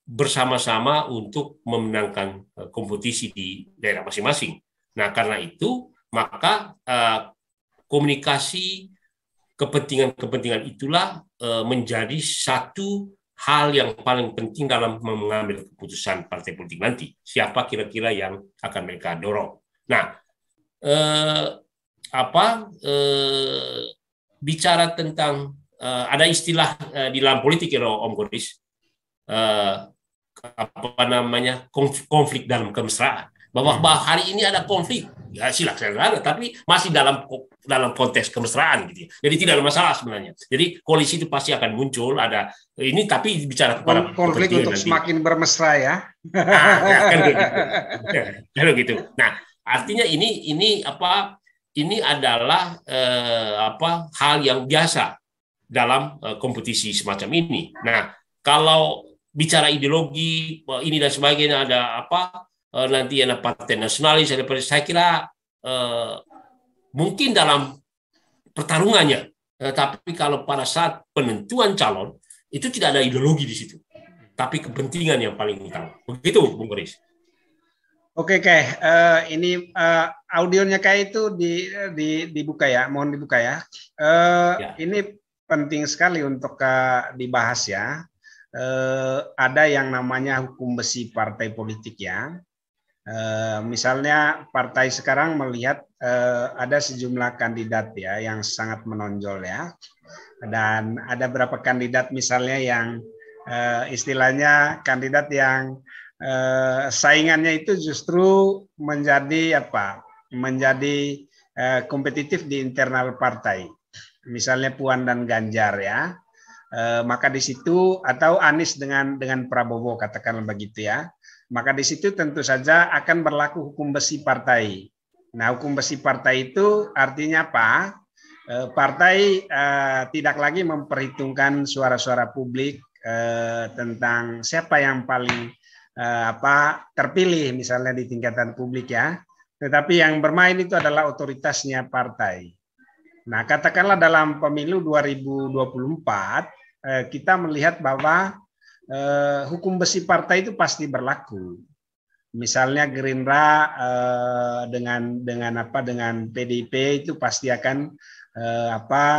bersama-sama untuk memenangkan kompetisi di daerah masing-masing. Nah, karena itu maka komunikasi kepentingan-kepentingan itulah menjadi satu hal yang paling penting dalam mengambil keputusan partai politik nanti. Siapa kira-kira yang akan mereka dorong. Nah, bicara tentang ada istilah di dalam politik ya Om Goris, konflik dalam kemesraan. Bahwa hari ini ada konflik, ya silakan, tapi masih dalam konteks kemesraan gitu. Jadi tidak ada masalah sebenarnya. Jadi koalisi itu pasti akan muncul, ada ini, tapi bicara kepada konflik untuk nanti semakin bermesra ya. Kan gitu. Kalau gitu. Nah, artinya ini adalah hal yang biasa dalam kompetisi semacam ini. Nah, kalau bicara ideologi ini dan sebagainya, ada nanti ada partai nasionalis, saya kira mungkin dalam pertarungannya, tapi kalau pada saat penentuan calon itu tidak ada ideologi di situ, tapi kepentingan yang paling utama. Begitu, Bung Boris. Oke, ini audionya itu dibuka ya, mohon dibuka ya. Ini penting sekali untuk dibahas ya. Ada yang namanya hukum besi partai politik ya. Misalnya partai sekarang melihat ada sejumlah kandidat ya yang sangat menonjol ya, dan ada beberapa kandidat misalnya yang istilahnya kandidat yang saingannya itu justru menjadi kompetitif di internal partai, misalnya Puan dan Ganjar ya. Maka di situ, atau Anies dengan Prabowo katakanlah begitu ya. Maka di situ tentu saja akan berlaku hukum besi partai. Nah, hukum besi partai itu artinya apa? Partai tidak lagi memperhitungkan suara-suara publik tentang siapa yang paling terpilih misalnya di tingkatan publik ya. Tetapi yang bermain itu adalah otoritasnya partai. Nah, katakanlah dalam pemilu 2024 kita melihat bahwa hukum besi partai itu pasti berlaku. Misalnya Gerindra dengan PDIP itu pasti akan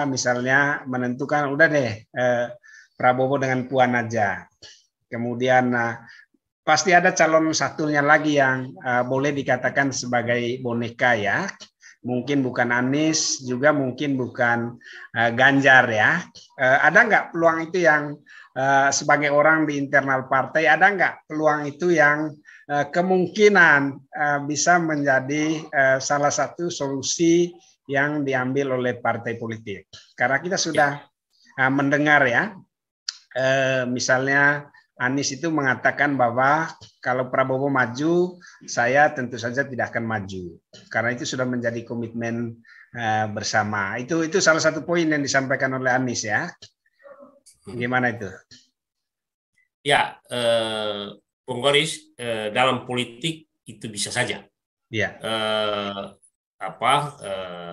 misalnya menentukan udah deh Prabowo dengan Puan aja. Kemudian pasti ada calon satunya lagi yang boleh dikatakan sebagai boneka ya. Mungkin bukan Anies, juga mungkin bukan Ganjar ya. Ada nggak peluang itu yang sebagai orang di internal partai, ada nggak peluang itu yang kemungkinan bisa menjadi salah satu solusi yang diambil oleh partai politik? Karena kita sudah mendengar ya, misalnya Anies itu mengatakan bahwa kalau Prabowo maju, saya tentu saja tidak akan maju. Karena itu sudah menjadi komitmen bersama. Itu salah satu poin yang disampaikan oleh Anies ya. Gimana itu? Ya, Bung Boris, dalam politik itu bisa saja. Ya.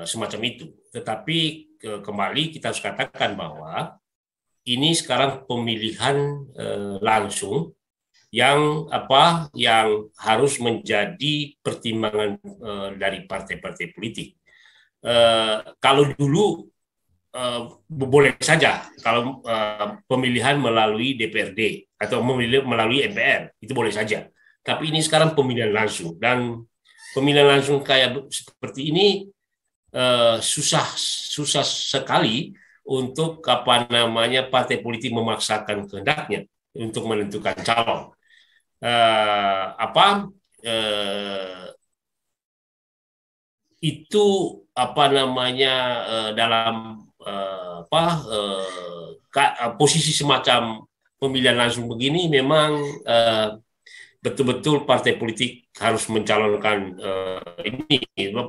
Semacam itu. Tetapi kembali kita harus katakan bahwa ini sekarang pemilihan langsung yang harus menjadi pertimbangan dari partai-partai politik. Kalau dulu boleh saja kalau pemilihan melalui DPRD atau melalui MPR, itu boleh saja. Tapi ini sekarang pemilihan langsung, dan pemilihan langsung kayak seperti ini susah sekali untuk partai politik memaksakan kehendaknya untuk menentukan calon. Itu dalam posisi semacam pemilihan langsung begini memang betul-betul partai politik harus mencalonkan ini.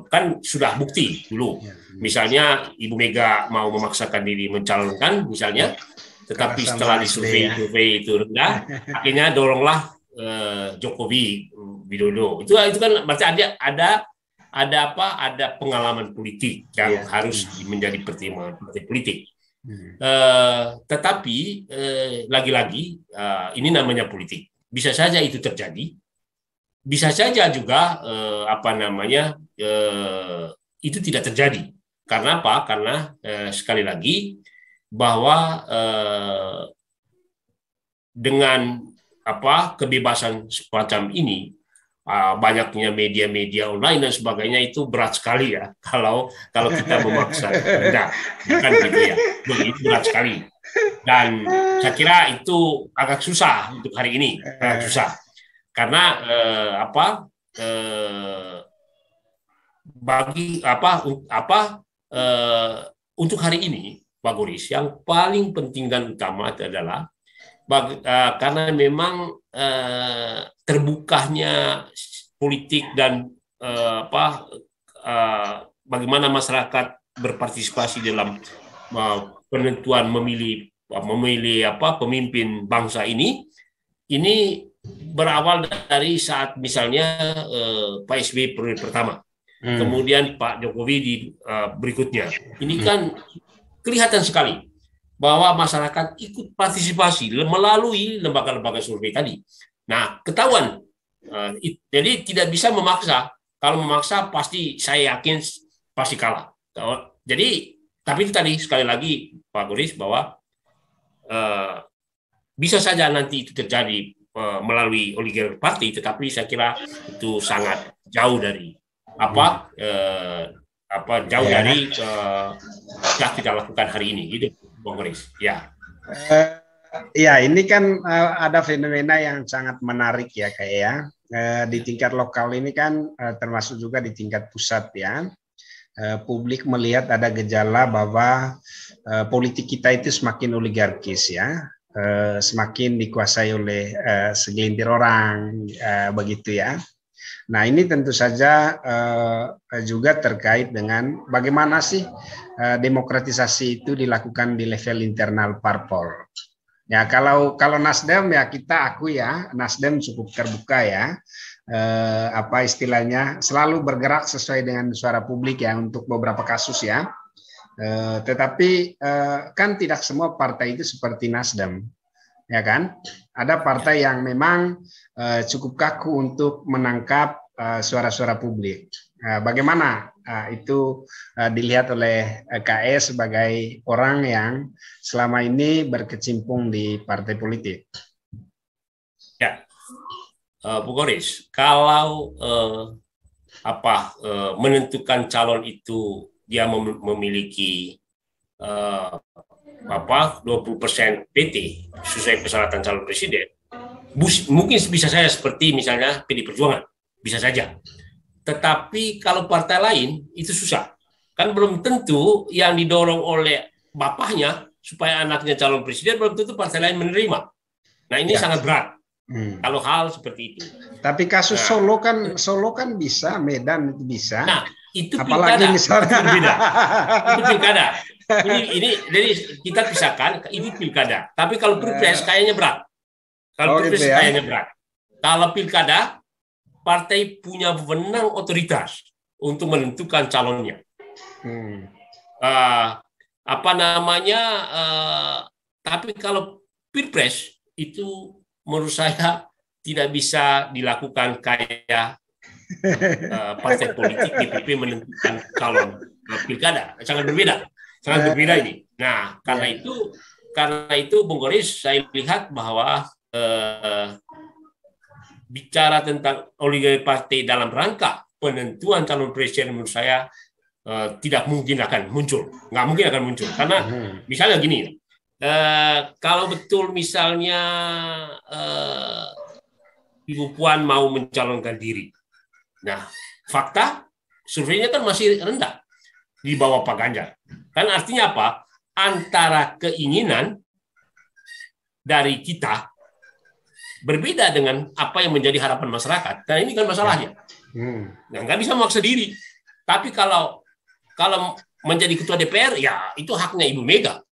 Kan sudah bukti dulu. Misalnya Ibu Mega mau memaksakan diri mencalonkan misalnya, tetapi setelah disurvei itu rendah, akhirnya doronglah Jokowi Widodo. Itu kan berarti ada pengalaman politik yang harus menjadi pertimbangan partai politik. Tetapi lagi-lagi ini namanya politik. bisa saja itu terjadi, bisa saja juga itu tidak terjadi. Karena apa? Karena sekali lagi bahwa dengan kebebasan semacam ini, banyaknya media-media online dan sebagainya, itu berat sekali ya kalau kita memaksa. Nah, kan gitu ya, begitu berat sekali. Dan saya kira itu agak susah untuk hari ini, agak susah karena untuk hari ini, Pak Goris, yang paling penting dan utama adalah karena memang terbukanya politik dan bagaimana masyarakat berpartisipasi dalam penentuan memilih pemimpin bangsa ini berawal dari saat misalnya Pak SBY periode pertama, kemudian Pak Jokowi di berikutnya. Ini kan kelihatan sekali bahwa masyarakat ikut partisipasi melalui lembaga-lembaga survei tadi. Nah, ketahuan. Jadi tidak bisa memaksa. Kalau memaksa pasti saya yakin pasti kalah. Jadi, tapi itu tadi sekali lagi Pak Goris bahwa bisa saja nanti itu terjadi melalui oligarki party, tetapi saya kira itu sangat jauh dari dari yang kita lakukan hari ini, gitu, Bang Goris. Ya. Ya, ini kan ada fenomena yang sangat menarik ya, di tingkat lokal ini kan termasuk juga di tingkat pusat ya. Publik melihat ada gejala bahwa politik kita itu semakin oligarkis ya, semakin dikuasai oleh segelintir orang, begitu ya. Nah, ini tentu saja juga terkait dengan bagaimana sih demokratisasi itu dilakukan di level internal parpol. Ya, kalau Nasdem ya kita akui ya, Nasdem cukup terbuka ya. Istilahnya selalu bergerak sesuai dengan suara publik ya untuk beberapa kasus ya. Tetapi kan tidak semua partai itu seperti Nasdem, ya kan? Ada partai yang memang cukup kaku untuk menangkap suara-suara publik. Bagaimana itu dilihat oleh KS sebagai orang yang selama ini berkecimpung di partai politik? Ya, Bu Goris, kalau menentukan calon itu dia memiliki 20% PT sesuai persyaratan calon presiden, mungkin bisa saja seperti misalnya PD Perjuangan, bisa saja. Tetapi kalau partai lain itu susah. Kan belum tentu yang didorong oleh bapaknya supaya anaknya calon presiden, belum tentu partai lain menerima. Nah, ini sangat berat. Kalau hal seperti itu. Tapi kasus Solo kan bisa, Medan itu bisa. Nah, itu apalagi pilkada. Misalnya itu berbeda. Itu pilkada. Ini jadi kita pisahkan, ini pilkada. Tapi kalau pilpres kayaknya berat. Kalau pilpres kayaknya berat. Kalau pilkada, partai punya wewenang otoritas untuk menentukan calonnya. Tapi kalau pilpres itu menurut saya tidak bisa dilakukan kayak partai politik DPP menentukan calon pilkada. Sangat berbeda ini. Nah, karena itu Bung Goris, saya lihat bahwa bicara tentang oligarki partai dalam rangka penentuan calon presiden menurut saya tidak mungkin akan muncul. Nggak mungkin akan muncul. Karena misalnya gini, kalau betul misalnya Ibu Puan mau mencalonkan diri. Nah, fakta surveinya kan masih rendah di bawah Pak Ganjar. Kan artinya apa? Antara keinginan dari kita berbeda dengan apa yang menjadi harapan masyarakat. Dan ini kan masalahnya. Nah, nggak bisa memaksa diri. Tapi kalau menjadi ketua DPR, ya itu haknya Ibu Mega.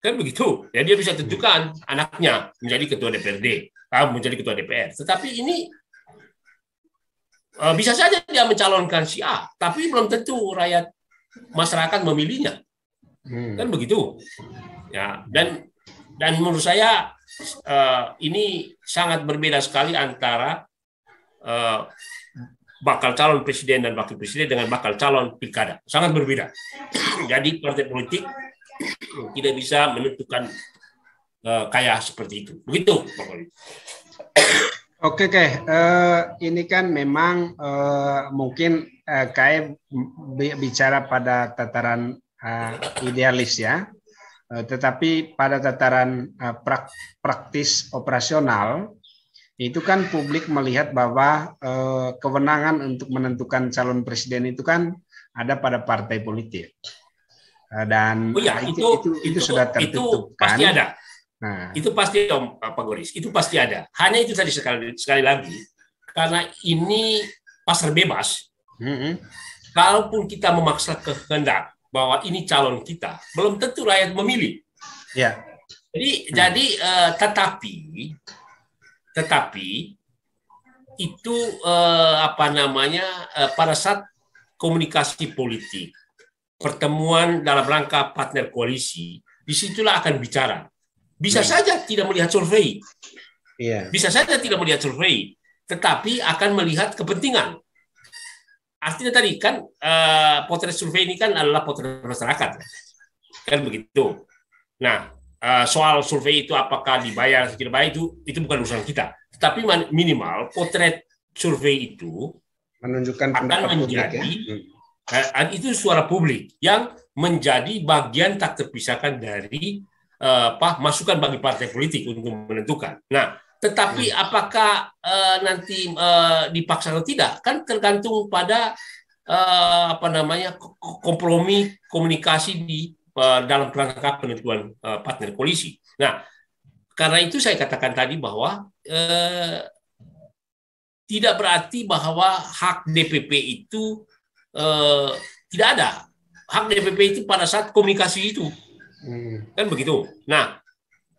Kan begitu. Ya, dia bisa tentukan anaknya menjadi ketua DPRD, menjadi ketua DPR. Tetapi ini bisa saja dia mencalonkan si A, tapi belum tentu rakyat masyarakat memilihnya. Kan begitu. Ya, dan Dan menurut saya ini sangat berbeda sekali antara bakal calon presiden dan wakil presiden dengan bakal calon pilkada. Sangat berbeda. Jadi partai politik tidak bisa menentukan kayak seperti itu. Begitu, Pak Wali. Oke. Ini kan memang mungkin kayak bicara pada tataran idealis ya. Tetapi pada tataran praktis operasional, itu kan publik melihat bahwa kewenangan untuk menentukan calon presiden itu kan ada pada partai politik. Dan itu sudah tertutup, itu pasti kan? ada. Nah, itu pasti Pak Goris, itu pasti ada. Hanya itu tadi sekali lagi, karena ini pasar bebas. Kalaupun kita memaksa kehendak bahwa ini calon kita, belum tentu rakyat memilih. Ya. Tetapi itu pada saat komunikasi politik, pertemuan dalam rangka partner koalisi, disitulah akan bicara. Bisa saja tidak melihat survei, bisa saja tidak melihat survei, tetapi akan melihat kepentingan. Artinya tadi kan potret survei ini kan adalah potret masyarakat, kan begitu. Nah, soal survei itu apakah dibayar atau tidak bayar itu bukan urusan kita. Tapi minimal potret survei itu menunjukkan akan menjadi itu suara publik yang menjadi bagian tak terpisahkan dari masukan bagi partai politik untuk menentukan. Nah, tetapi apakah nanti dipaksa atau tidak kan tergantung pada kompromi komunikasi di dalam rangka penentuan partner koalisi. Nah, karena itu saya katakan tadi bahwa tidak berarti bahwa hak DPP itu tidak ada. Hak DPP itu pada saat komunikasi itu. Kan begitu. Nah,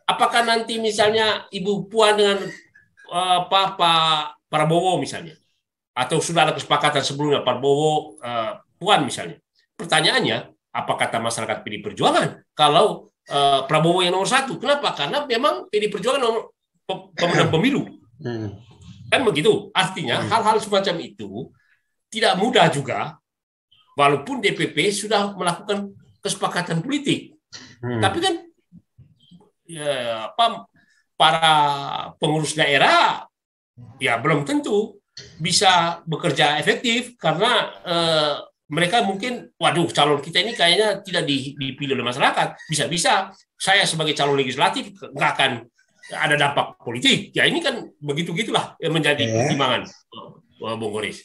apakah nanti misalnya Ibu Puan dengan Pak Prabowo misalnya, atau sudah ada kesepakatan sebelumnya Prabowo Puan misalnya. Pertanyaannya, apa kata masyarakat PD Perjuangan kalau Prabowo yang nomor satu? Kenapa? Karena memang PD Perjuangan pemenang pemilu. Kan begitu. Artinya hal-hal semacam itu tidak mudah juga, walaupun DPP sudah melakukan kesepakatan politik. Tapi kan para pengurus daerah ya belum tentu bisa bekerja efektif karena mereka mungkin, waduh, calon kita ini kayaknya tidak dipilih oleh masyarakat. Bisa-bisa saya sebagai calon legislatif nggak akan ada dampak politik. Ya ini kan begitu-gitulah yang menjadi pertimbangan, Bung Goris.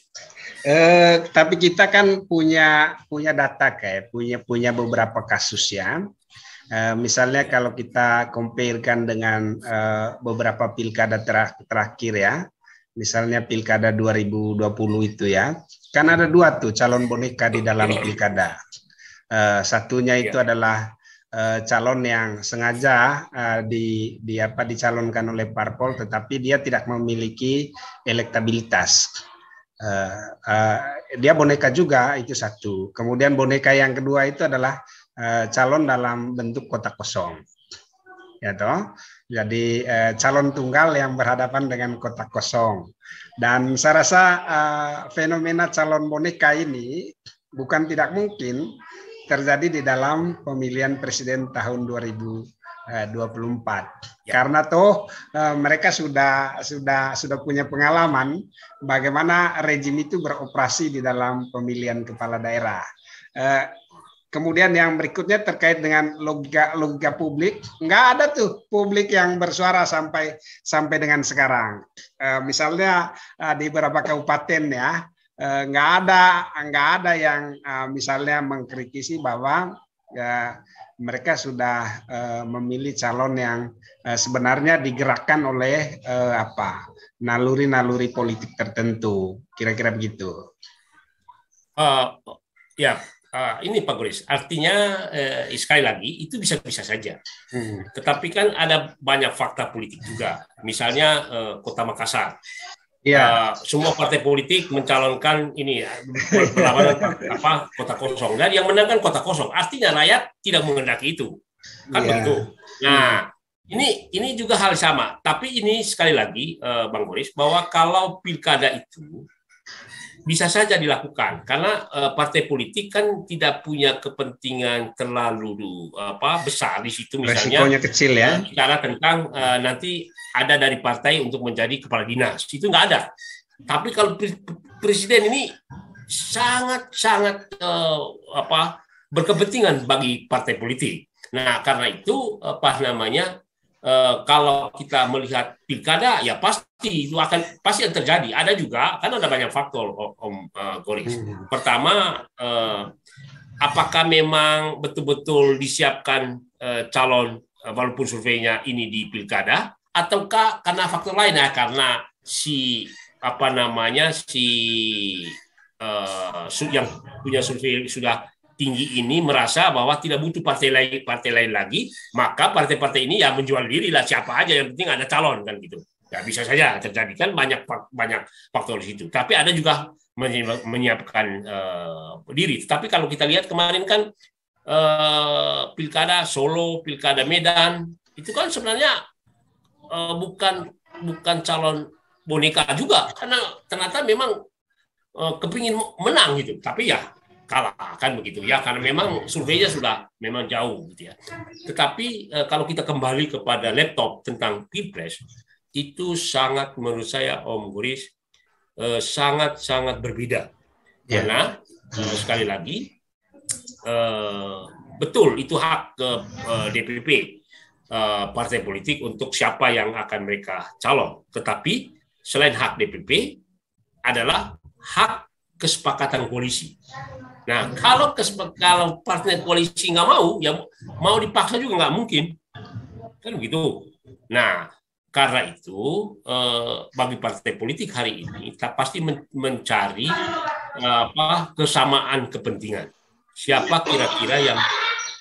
Tapi kita kan punya data kayak punya beberapa kasus ya. Misalnya kalau kita compare-kan dengan beberapa pilkada terakhir ya. Misalnya pilkada 2020 itu ya, kan ada dua tuh calon boneka di dalam pilkada. Satunya itu adalah calon yang sengaja dicalonkan oleh parpol, tetapi dia tidak memiliki elektabilitas. Dia boneka juga, itu satu. Kemudian boneka yang kedua itu adalah calon dalam bentuk kotak kosong. Ya toh? Jadi calon tunggal yang berhadapan dengan kotak kosong. Dan saya rasa fenomena calon boneka ini bukan tidak mungkin terjadi di dalam pemilihan presiden tahun 2024. Ya. Karena toh mereka sudah punya pengalaman bagaimana rejim itu beroperasi di dalam pemilihan kepala daerah. Kemudian yang berikutnya terkait dengan logika publik, nggak ada tuh publik yang bersuara sampai dengan sekarang. Misalnya di beberapa kabupaten ya, nggak ada yang misalnya mengkritisi bahwa mereka sudah memilih calon yang sebenarnya digerakkan oleh naluri-naluri politik tertentu, kira-kira begitu. Ya. Ini Pak Goris, artinya sekali lagi itu bisa-bisa saja. Tetapi kan ada banyak fakta politik juga. Misalnya Kota Makassar. Semua partai politik mencalonkan ini ya, perlawanan kota kosong. Dan yang menang kan kota kosong. Artinya rakyat tidak menghendaki itu. Kan begitu. Nah, ini juga hal sama, tapi ini sekali lagi Bang Boris, bahwa kalau pilkada itu bisa saja dilakukan karena partai politik kan tidak punya kepentingan terlalu besar di situ, misalnya resikonya kecil ya. Bicara tentang nanti ada dari partai untuk menjadi kepala dinas, itu nggak ada. Tapi kalau presiden ini sangat berkepentingan bagi partai politik. Nah, karena itu kalau kita melihat pilkada, ya pasti akan terjadi. Ada juga, kan ada banyak faktor, Om Goris. Pertama, apakah memang betul-betul disiapkan calon walaupun surveinya ini di pilkada, ataukah karena faktor lain ya, karena yang punya survei sudah tinggi ini merasa bahwa tidak butuh partai lain lagi, maka partai-partai ini ya menjual diri lah, siapa aja yang penting ada calon kan gitu. Ya bisa saja terjadi, kan banyak faktor di situ. Tapi ada juga menyiapkan diri. Tapi kalau kita lihat kemarin kan pilkada Solo, pilkada Medan itu kan sebenarnya bukan calon boneka juga, karena ternyata memang kepingin menang gitu. Tapi ya kalah kan begitu ya, karena memang surveinya sudah memang jauh gitu ya. Tetapi kalau kita kembali kepada laptop tentang Pilpres, itu sangat menurut saya Om Boris sangat berbeda. Karena sekali lagi betul itu hak DPP partai politik untuk siapa yang akan mereka calon. Tetapi selain hak DPP adalah hak kesepakatan koalisi. Nah, kalau partai koalisi nggak mau, ya mau dipaksa juga nggak mungkin, kan begitu. Nah, karena itu bagi partai politik hari ini kita pasti mencari kesamaan kepentingan. Siapa kira-kira yang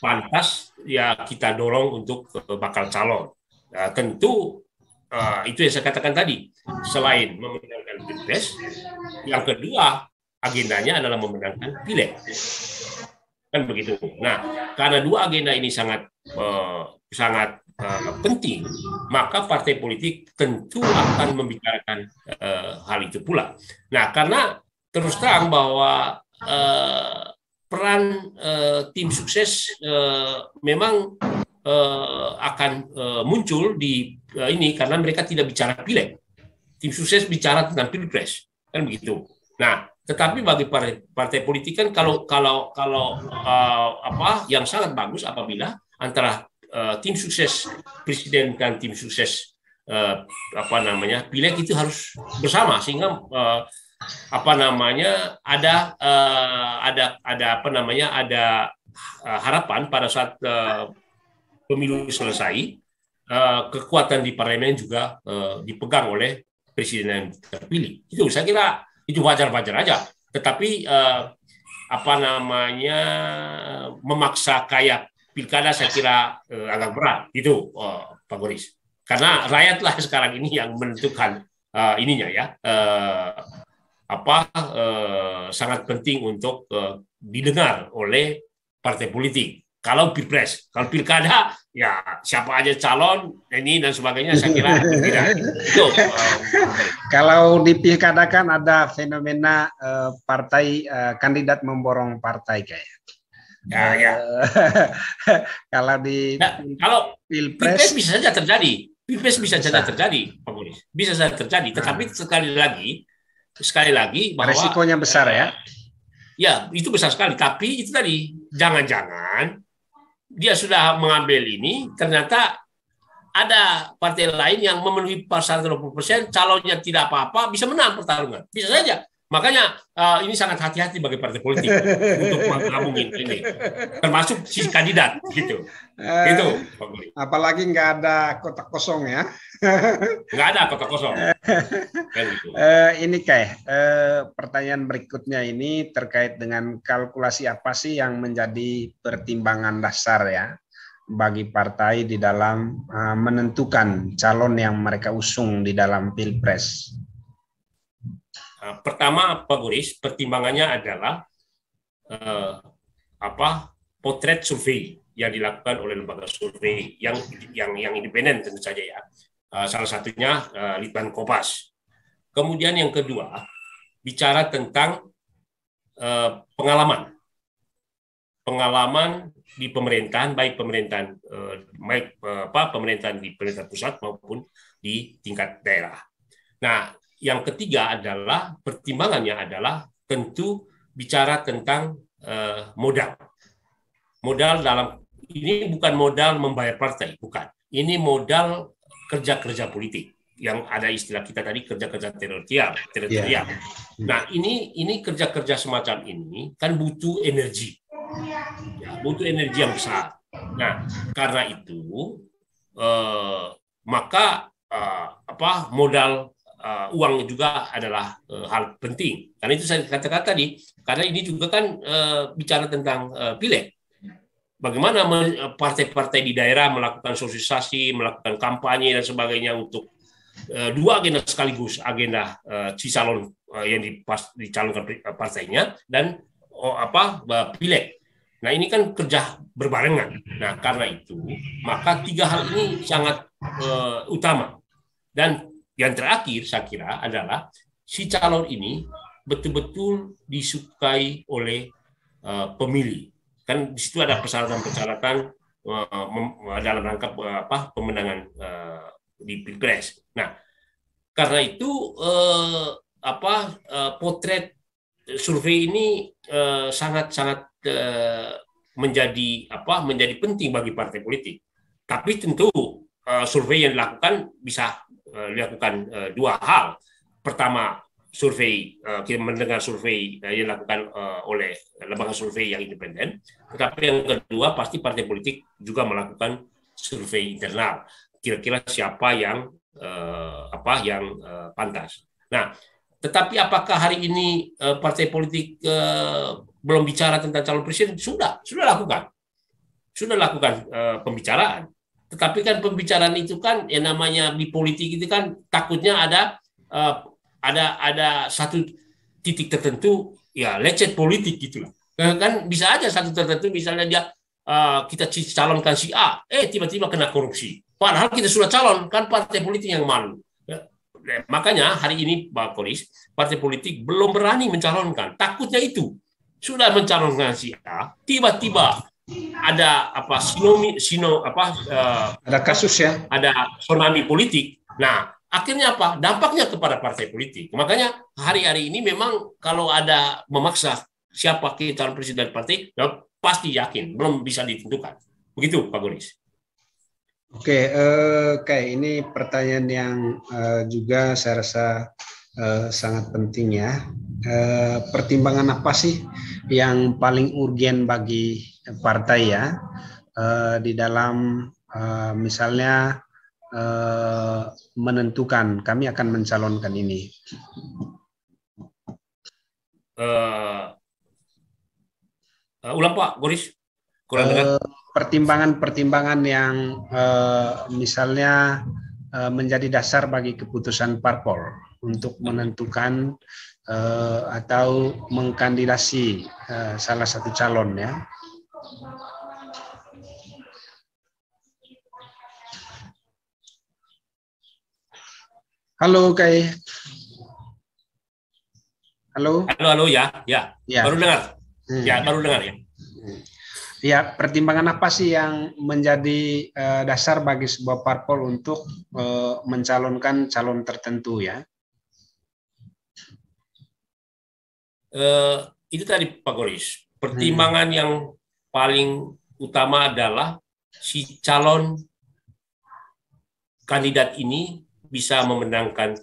pantas ya kita dorong untuk bakal calon. Nah, tentu itu yang saya katakan tadi. Selain memenangkan Pilpres, yang kedua agendanya adalah memenangkan pileg, kan begitu. Nah, karena dua agenda ini sangat penting, maka partai politik tentu akan membicarakan hal itu pula. Nah, karena terus terang bahwa peran tim sukses memang akan muncul di ini karena mereka tidak bicara pileg. Tim sukses bicara tentang Pilpres, kan begitu. Nah, tetapi bagi partai politik kan kalau yang sangat bagus apabila antara tim sukses presiden dan tim sukses pileg itu harus bersama, sehingga ada harapan pada saat pemilu selesai, kekuatan di parlemen juga dipegang oleh presiden yang terpilih. Itu saya kira itu wajar-wajar aja. Tetapi memaksa kayak pilkada saya kira agak berat gitu, Pak Boris. Karena rakyatlah sekarang ini yang menentukan ininya ya. Sangat penting untuk didengar oleh partai politik. Kalau Pilpres, kalau pilkada, ya siapa aja calon ini dan sebagainya, saya kira tidak. Kalau di pilkada kan ada fenomena partai kandidat memborong partai kayak. Ya. Kalau di kalau Pilpres bisa saja terjadi. Pilpres bisa saja terjadi, Pak Boris. Bisa saja terjadi. Tetapi sekali lagi bahwa resikonya besar ya. Ya, itu besar sekali. Tapi itu tadi, jangan-jangan dia sudah mengambil ini, ternyata ada partai lain yang memenuhi pasal 20%, calonnya tidak apa-apa, bisa menang pertarungan. Bisa saja. Makanya ini sangat hati-hati bagi partai politik untuk menggabungin ini, termasuk si kandidat gitu. Itu. Apalagi nggak ada kotak kosong ya. Nggak ada kotak kosong. Gitu. Ini pertanyaan berikutnya ini terkait dengan kalkulasi apa sih yang menjadi pertimbangan dasar ya bagi partai di dalam menentukan calon yang mereka usung di dalam Pilpres. Pertama, Pak Boris, pertimbangannya adalah potret survei yang dilakukan oleh lembaga survei yang independen tentu saja ya. Salah satunya Litbang Kompas. Kemudian yang kedua, bicara tentang pengalaman di pemerintahan, baik pemerintahan di pemerintah pusat maupun di tingkat daerah. Nah, yang ketiga adalah pertimbangannya adalah tentu bicara tentang modal. Modal dalam ini bukan modal membayar partai, bukan. Ini modal kerja-kerja politik yang ada istilah kita tadi kerja-kerja teritorial. Yeah. Nah, ini kerja-kerja semacam ini kan butuh energi. Ya, butuh energi yang besar. Nah, karena itu maka modal uang juga adalah hal penting. Karena itu saya katakan tadi, karena ini juga kan bicara tentang pileg. Bagaimana partai-partai di daerah melakukan sosialisasi, melakukan kampanye dan sebagainya untuk dua agenda sekaligus, agenda si calon yang dicalonkan partainya dan pileg. Nah, ini kan kerja berbarengan. Nah, karena itu maka tiga hal ini sangat utama. Dan yang terakhir saya kira adalah si calon ini betul-betul disukai oleh pemilih. Kan di situ ada persyaratan-persyaratan dalam rangka pemenangan di Pilpres. Nah, karena itu potret survei ini sangat-sangat menjadi penting bagi partai politik. Tapi tentu survei yang dilakukan bisa dilakukan dua hal. Pertama, survei kita mendengar survei yang dilakukan oleh lembaga survei yang independen. Tetapi yang kedua pasti partai politik juga melakukan survei internal. Kira-kira siapa yang pantas. Nah, tetapi apakah hari ini partai politik belum bicara tentang calon presiden? Sudah lakukan pembicaraan. Tetapi kan pembicaraan itu kan yang namanya di politik itu kan takutnya ada satu titik tertentu ya lecet politik gitulah. Kan bisa aja satu tertentu misalnya dia kita calonkan si A, tiba-tiba kena korupsi. Padahal kita sudah calon, kan partai politik yang malu. Makanya hari ini Pak Kolis, partai politik belum berani mencalonkan. Takutnya itu. Sudah mencalonkan si A, tiba-tiba ada ada kasus ya, ada tsunami politik. Nah, akhirnya apa? Dampaknya kepada partai politik. Makanya hari-hari ini memang kalau ada memaksa siapa calon presiden partai, ya pasti yakin belum bisa ditentukan. Begitu Pak Kolis. Oke, ini pertanyaan yang juga saya rasa sangat penting ya. Pertimbangan apa sih yang paling urgen bagi partai ya di dalam misalnya menentukan kami akan mencalonkan ini? Ulang Pak Boris, kurang dengar. Pertimbangan-pertimbangan yang misalnya menjadi dasar bagi keputusan parpol untuk menentukan atau mengkandidasi salah satu calon ya. Halo Kai. Halo. Halo ya. Baru dengar. Ya, baru dengar ya. Ya, pertimbangan apa sih yang menjadi dasar bagi sebuah parpol untuk mencalonkan calon tertentu ya? Itu tadi Pak Goris. Pertimbangan yang paling utama adalah si calon kandidat ini bisa memenangkan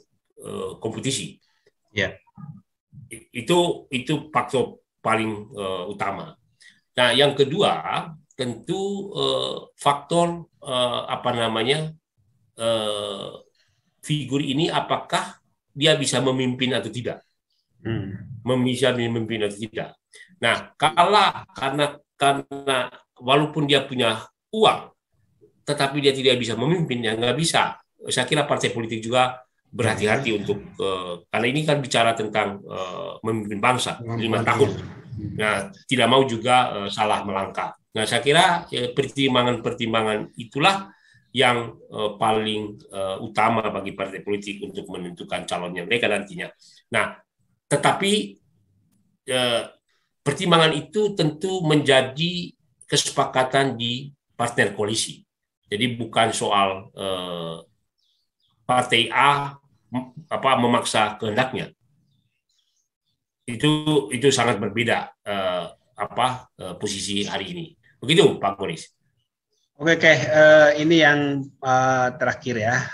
kompetisi. Ya. Itu faktor paling utama. Nah, yang kedua tentu faktor figur ini apakah dia bisa memimpin atau tidak, bisa memimpin atau tidak. Nah, karena walaupun dia punya uang, tetapi dia tidak bisa memimpin, ya nggak bisa. Saya kira partai politik juga berhati-hati untuk karena ini kan bicara tentang memimpin bangsa 5 tahun. Nah, tidak mau juga salah melangkah. Nah, saya kira pertimbangan-pertimbangan itulah yang paling utama bagi partai politik untuk menentukan calonnya mereka nantinya. Nah, tetapi pertimbangan itu tentu menjadi kesepakatan di partner koalisi. Jadi bukan soal partai A memaksa kehendaknya. Itu sangat berbeda posisi hari ini. Begitu, Pak Boris. Oke, ini yang terakhir ya.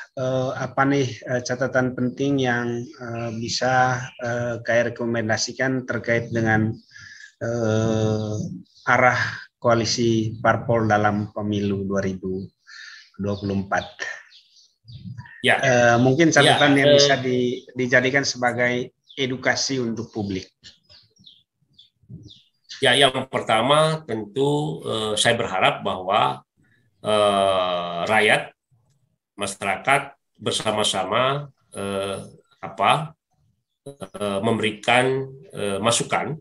Apa nih catatan penting yang bisa KAI rekomendasikan terkait dengan arah koalisi parpol dalam pemilu 2024? Ya. Mungkin catatan yang bisa dijadikan sebagai edukasi untuk publik. Ya, yang pertama tentu saya berharap bahwa rakyat, masyarakat bersama-sama memberikan masukan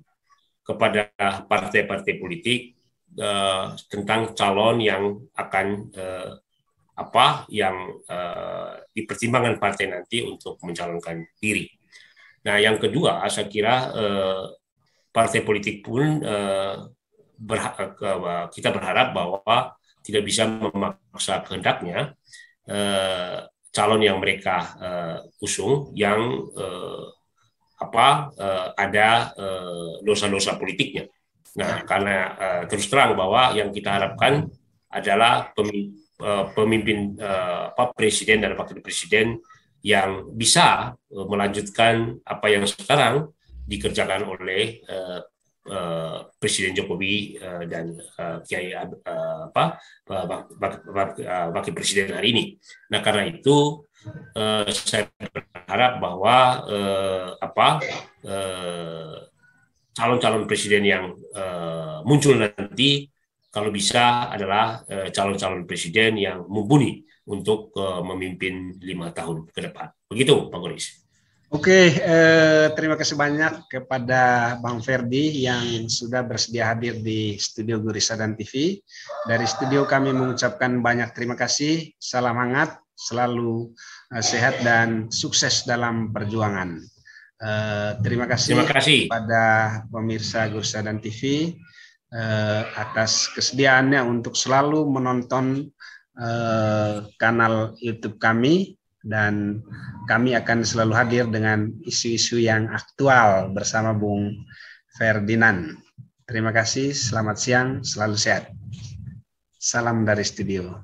kepada partai-partai politik tentang calon yang akan yang dipertimbangkan partai nanti untuk mencalonkan diri. Nah, yang kedua, saya kira partai politik pun kita berharap bahwa tidak bisa memaksa kehendaknya calon yang mereka usung yang ada dosa-dosa politiknya. Nah, karena terus terang bahwa yang kita harapkan adalah pemimpin presiden dan wakil presiden yang bisa melanjutkan apa yang sekarang dikerjakan oleh Presiden Jokowi dan Kiai Wakil Presiden hari ini. Nah, karena itu saya berharap bahwa calon-calon presiden yang muncul nanti kalau bisa adalah calon-calon presiden yang mumpuni untuk memimpin 5 tahun ke depan. Begitu, Pak Boris. Oke, terima kasih banyak kepada Bang Ferdi yang sudah bersedia hadir di studio Gurisadan TV. Dari studio kami mengucapkan banyak terima kasih, salam hangat, selalu sehat dan sukses dalam perjuangan. Terima kasih kepada pemirsa Gurisadan TV atas kesediaannya untuk selalu menonton kanal YouTube kami. Dan kami akan selalu hadir dengan isu-isu yang aktual bersama Bung Ferdinand. Terima kasih, selamat siang, selalu sehat. Salam dari studio.